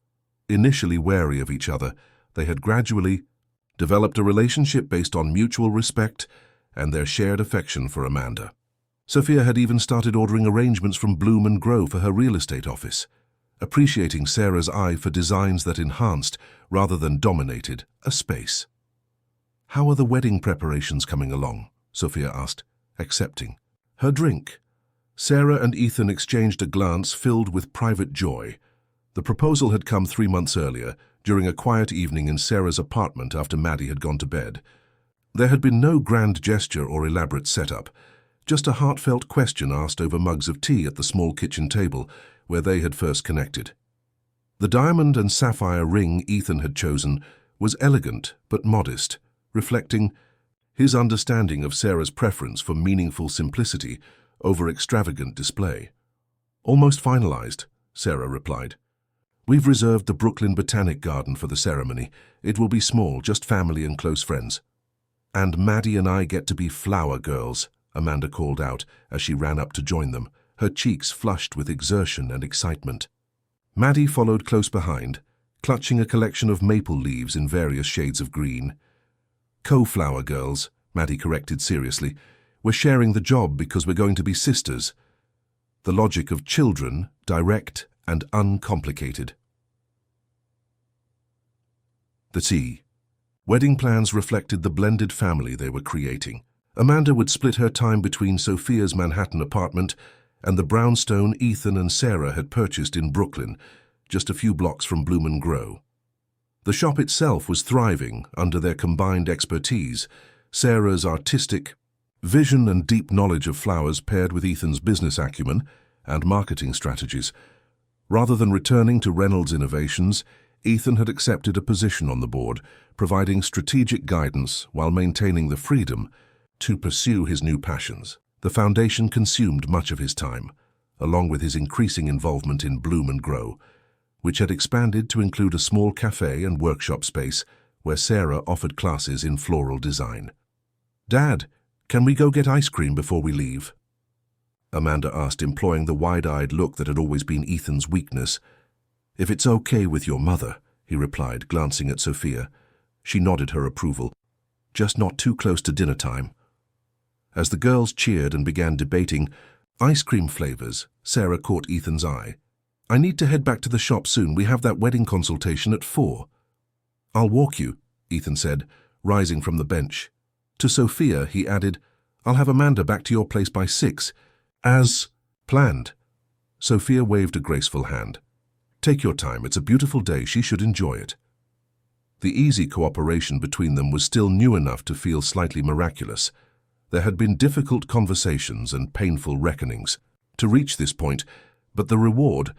Initially wary of each other, they had gradually developed a relationship based on mutual respect and their shared affection for Amanda. Sophia had even started ordering arrangements from Bloom and Grow for her real estate office, appreciating Sarah's eye for designs that enhanced, rather than dominated, a space. How are the wedding preparations coming along? Sophia asked, accepting her drink. Sarah and Ethan exchanged a glance filled with private joy. The proposal had come 3 months earlier, during a quiet evening in Sarah's apartment after Maddie had gone to bed. There had been no grand gesture or elaborate setup, just a heartfelt question asked over mugs of tea at the small kitchen table where they had first connected. The diamond and sapphire ring Ethan had chosen was elegant but modest, reflecting his understanding of Sarah's preference for meaningful simplicity over extravagant display. Almost finalized, Sarah replied. We've reserved the Brooklyn Botanic Garden for the ceremony. It will be small, just family and close friends. And Maddie and I get to be flower girls, Amanda called out as she ran up to join them, her cheeks flushed with exertion and excitement. Maddie followed close behind, clutching a collection of maple leaves in various shades of green. Co-flower girls, Maddie corrected seriously. We're sharing the job because we're going to be sisters. The logic of children, direct and uncomplicated. The tea. Wedding plans reflected the blended family they were creating. Amanda would split her time between Sophia's Manhattan apartment and the brownstone Ethan and Sarah had purchased in Brooklyn, just a few blocks from Bloom and Grow. The shop itself was thriving under their combined expertise, Sarah's artistic vision and deep knowledge of flowers paired with Ethan's business acumen and marketing strategies. Rather than returning to Reynolds Innovations, Ethan had accepted a position on the board, providing strategic guidance while maintaining the freedom to pursue his new passions. The foundation consumed much of his time, along with his increasing involvement in Bloom and Grow, which had expanded to include a small cafe and workshop space where Sarah offered classes in floral design. Dad, can we go get ice cream before we leave? Amanda asked, employing the wide-eyed look that had always been Ethan's weakness. If it's okay with your mother, he replied, glancing at Sophia. She nodded her approval. Just not too close to dinner time. As the girls cheered and began debating ice cream flavors, Sarah caught Ethan's eye. I need to head back to the shop soon. We have that wedding consultation at 4. I'll walk you, Ethan said, rising from the bench. To Sophia, he added, I'll have Amanda back to your place by 6, as planned. Sophia waved a graceful hand. Take your time. It's a beautiful day. She should enjoy it. The easy cooperation between them was still new enough to feel slightly miraculous. There had been difficult conversations and painful reckonings to reach this point, but the reward,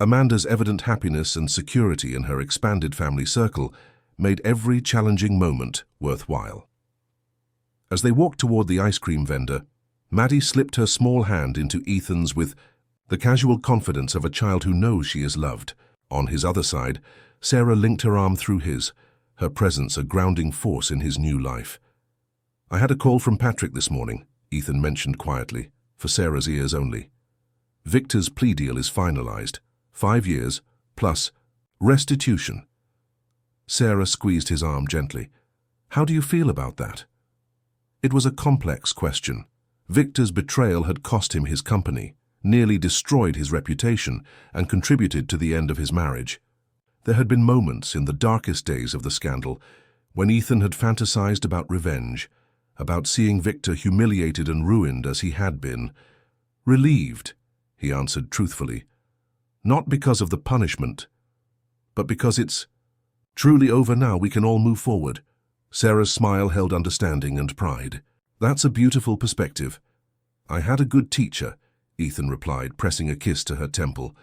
Amanda's evident happiness and security in her expanded family circle, made every challenging moment worthwhile. As they walked toward the ice cream vendor, Maddie slipped her small hand into Ethan's with the casual confidence of a child who knows she is loved. On his other side, Sarah linked her arm through his, her presence a grounding force in his new life. I had a call from Patrick this morning, Ethan mentioned quietly, for Sarah's ears only. Victor's plea deal is finalized. 5 years, plus restitution. Sarah squeezed his arm gently. How do you feel about that? It was a complex question. Victor's betrayal had cost him his company, nearly destroyed his reputation, and contributed to the end of his marriage. There had been moments in the darkest days of the scandal when Ethan had fantasized about revenge, about seeing Victor humiliated and ruined as he had been. Relieved, he answered truthfully. Not because of the punishment, but because it's truly over now. We can all move forward. Sarah's smile held understanding and pride. That's a beautiful perspective. I had a good teacher, Ethan replied, pressing a kiss to her temple.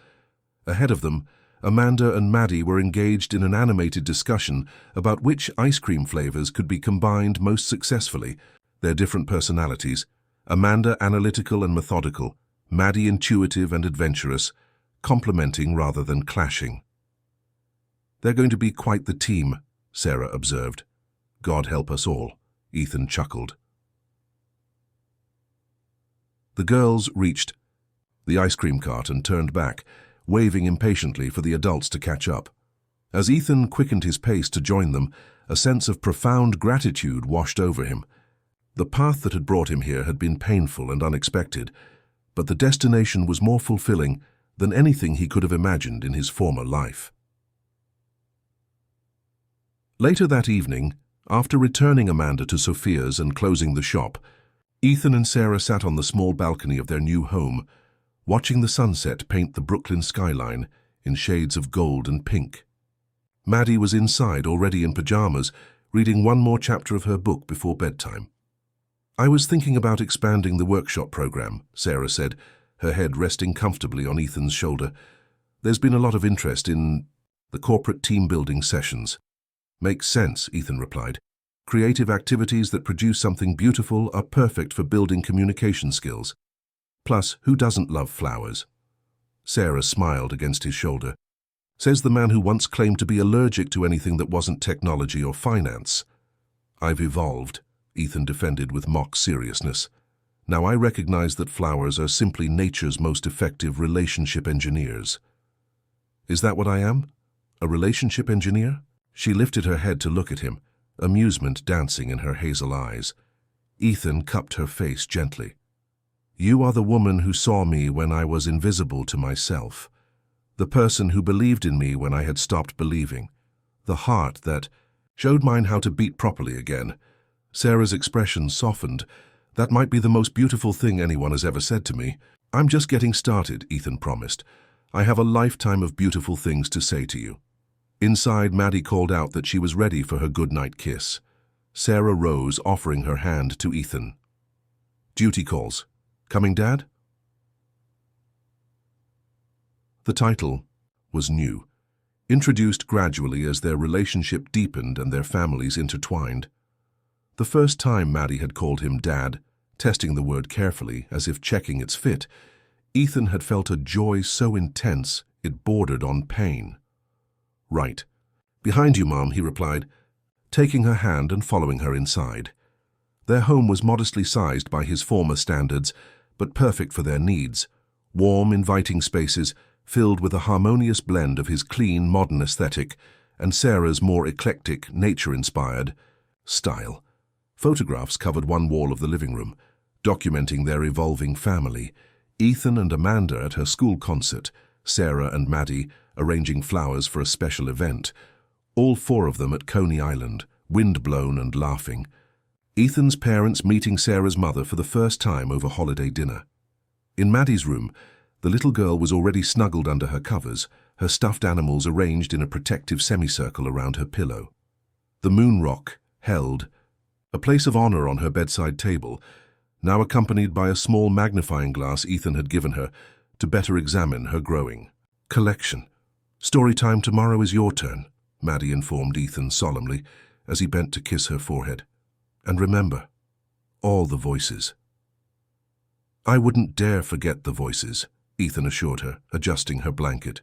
Ahead of them, Amanda and Maddie were engaged in an animated discussion about which ice cream flavors could be combined most successfully. Their different personalities, Amanda analytical and methodical, Maddie intuitive and adventurous, complementing rather than clashing. They're going to be quite the team, Sarah observed. God help us all, Ethan chuckled. The girls reached the ice cream cart and turned back, waving impatiently for the adults to catch up. As Ethan quickened his pace to join them, a sense of profound gratitude washed over him. The path that had brought him here had been painful and unexpected, but the destination was more fulfilling than anything he could have imagined in his former life. Later that evening, after returning Amanda to Sophia's and closing the shop, Ethan and Sarah sat on the small balcony of their new home, watching the sunset paint the Brooklyn skyline in shades of gold and pink. Maddie was inside, already in pajamas, reading one more chapter of her book before bedtime. I was thinking about expanding the workshop program, Sarah said, her head resting comfortably on Ethan's shoulder. There's been a lot of interest in the corporate team-building sessions. Makes sense, Ethan replied. Creative activities that produce something beautiful are perfect for building communication skills. Plus, who doesn't love flowers? Sarah smiled against his shoulder. Says the man who once claimed to be allergic to anything that wasn't technology or finance. I've evolved, Ethan defended with mock seriousness. Now I recognize that flowers are simply nature's most effective relationship engineers. Is that what I am? A relationship engineer? She lifted her head to look at him, amusement dancing in her hazel eyes. Ethan cupped her face gently. You are the woman who saw me when I was invisible to myself. The person who believed in me when I had stopped believing. The heart that showed mine how to beat properly again. Sarah's expression softened. That might be the most beautiful thing anyone has ever said to me. I'm just getting started, Ethan promised. I have a lifetime of beautiful things to say to you. Inside, Maddie called out that she was ready for her goodnight kiss. Sarah rose, offering her hand to Ethan. Duty calls. Coming, Dad? The title was new, introduced gradually as their relationship deepened and their families intertwined. The first time Maddie had called him Dad, testing the word carefully as if checking its fit, Ethan had felt a joy so intense it bordered on pain. Right. Behind you, Mom, he replied, taking her hand and following her inside. Their home was modestly sized by his former standards, but perfect for their needs. Warm, inviting spaces, filled with a harmonious blend of his clean, modern aesthetic and Sarah's more eclectic, nature-inspired style. Photographs covered one wall of the living room, documenting their evolving family. Ethan and Amanda at her school concert, Sarah and Maddie arranging flowers for a special event. All four of them at Coney Island, wind-blown and laughing. Ethan's parents meeting Sarah's mother for the first time over holiday dinner. In Maddie's room, the little girl was already snuggled under her covers, her stuffed animals arranged in a protective semicircle around her pillow. The moon rock held a place of honor on her bedside table, now accompanied by a small magnifying glass Ethan had given her to better examine her growing collection. Story time tomorrow is your turn, Maddie informed Ethan solemnly as he bent to kiss her forehead. And remember, all the voices. I wouldn't dare forget the voices, Ethan assured her, adjusting her blanket.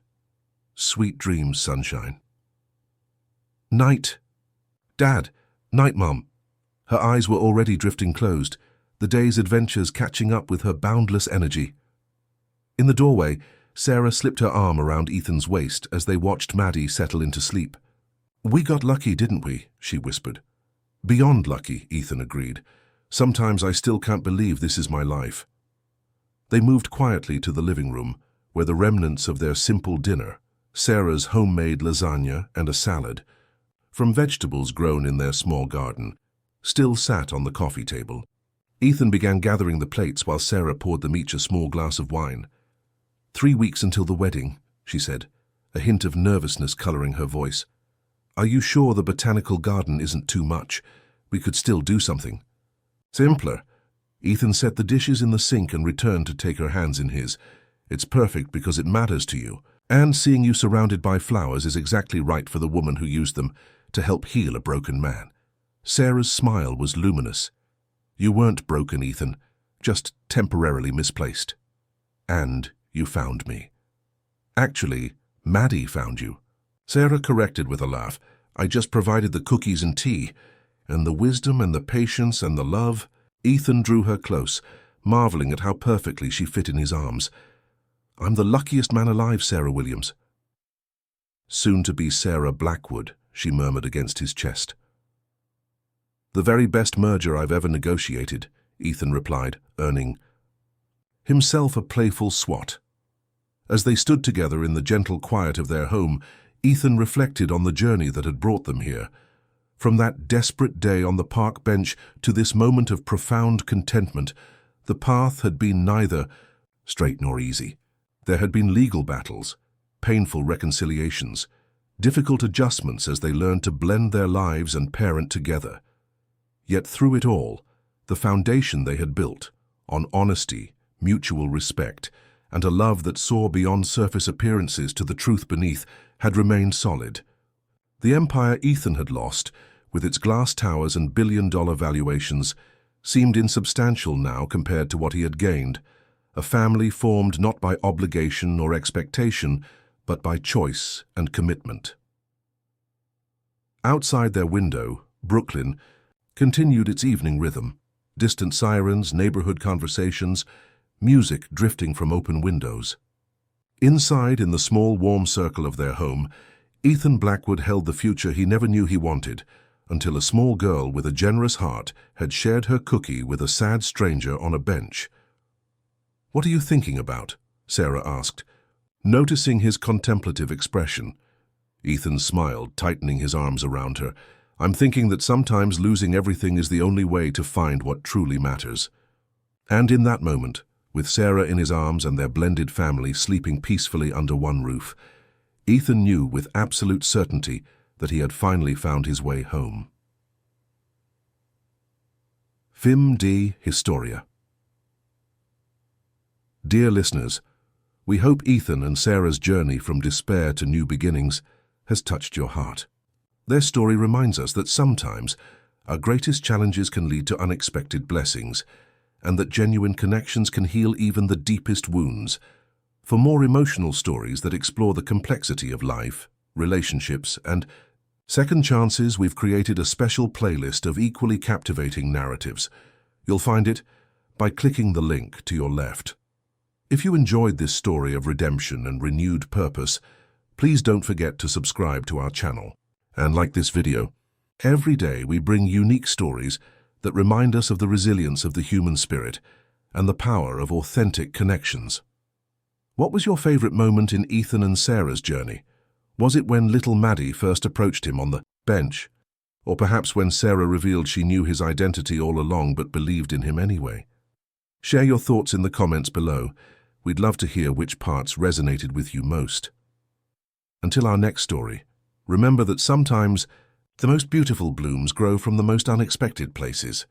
Sweet dreams, sunshine. Night. Dad. Night, Mom. Her eyes were already drifting closed, the day's adventures catching up with her boundless energy. In the doorway, Sarah slipped her arm around Ethan's waist as they watched Maddie settle into sleep. We got lucky, didn't we? She whispered. Beyond lucky, Ethan agreed. Sometimes I still can't believe this is my life." They moved quietly to the living room, where the remnants of their simple dinner, Sarah's homemade lasagna and a salad, from vegetables grown in their small garden, still sat on the coffee table. Ethan began gathering the plates while Sarah poured them each a small glass of wine. 3 weeks until the wedding," she said, a hint of nervousness coloring her voice. "Are you sure the botanical garden isn't too much? We could still do something." "Simpler." Ethan set the dishes in the sink and returned to take her hands in his. "It's perfect because it matters to you. And seeing you surrounded by flowers is exactly right for the woman who used them to help heal a broken man." Sarah's smile was luminous. "You weren't broken, Ethan, just temporarily misplaced. And you found me." "Actually, Maddie found you." Sarah corrected with a laugh. "I just provided the cookies and tea, and the wisdom and the patience and the love." Ethan drew her close, marveling at how perfectly she fit in his arms. "I'm the luckiest man alive, Sarah Williams." "Soon to be Sarah Blackwood," she murmured against his chest. "The very best merger I've ever negotiated," Ethan replied, earning himself a playful swat. As they stood together in the gentle quiet of their home, Ethan reflected on the journey that had brought them here. From that desperate day on the park bench to this moment of profound contentment, the path had been neither straight nor easy. There had been legal battles, painful reconciliations, difficult adjustments as they learned to blend their lives and parent together. Yet through it all, the foundation they had built, on honesty, mutual respect, and a love that saw beyond surface appearances to the truth beneath, had remained solid. The empire Ethan had lost, with its glass towers and billion-dollar valuations, seemed insubstantial now compared to what he had gained, a family formed not by obligation or expectation, but by choice and commitment. Outside their window, Brooklyn continued its evening rhythm, distant sirens, neighborhood conversations, music drifting from open windows. Inside, in the small, warm circle of their home, Ethan Blackwood held the future he never knew he wanted, until a small girl with a generous heart had shared her cookie with a sad stranger on a bench. "What are you thinking about?" Sarah asked, noticing his contemplative expression. Ethan smiled, tightening his arms around her. "I'm thinking that sometimes losing everything is the only way to find what truly matters." And in that moment, with Sarah in his arms and their blended family sleeping peacefully under one roof, Ethan knew with absolute certainty that he had finally found his way home. Fim de Historia. Dear listeners, we hope Ethan and Sarah's journey from despair to new beginnings has touched your heart. Their story reminds us that sometimes our greatest challenges can lead to unexpected blessings, and that genuine connections can heal even the deepest wounds. For more emotional stories that explore the complexity of life, relationships, and second chances, we've created a special playlist of equally captivating narratives. You'll find it by clicking the link to your left. If you enjoyed this story of redemption and renewed purpose, please don't forget to subscribe to our channel. And like this video, every day we bring unique stories that remind us of the resilience of the human spirit and the power of authentic connections. What was your favorite moment in Ethan and Sarah's journey? Was it when little Maddie first approached him on the bench? Or perhaps when Sarah revealed she knew his identity all along but believed in him anyway? Share your thoughts in the comments below. We'd love to hear which parts resonated with you most. Until our next story, remember that sometimes the most beautiful blooms grow from the most unexpected places.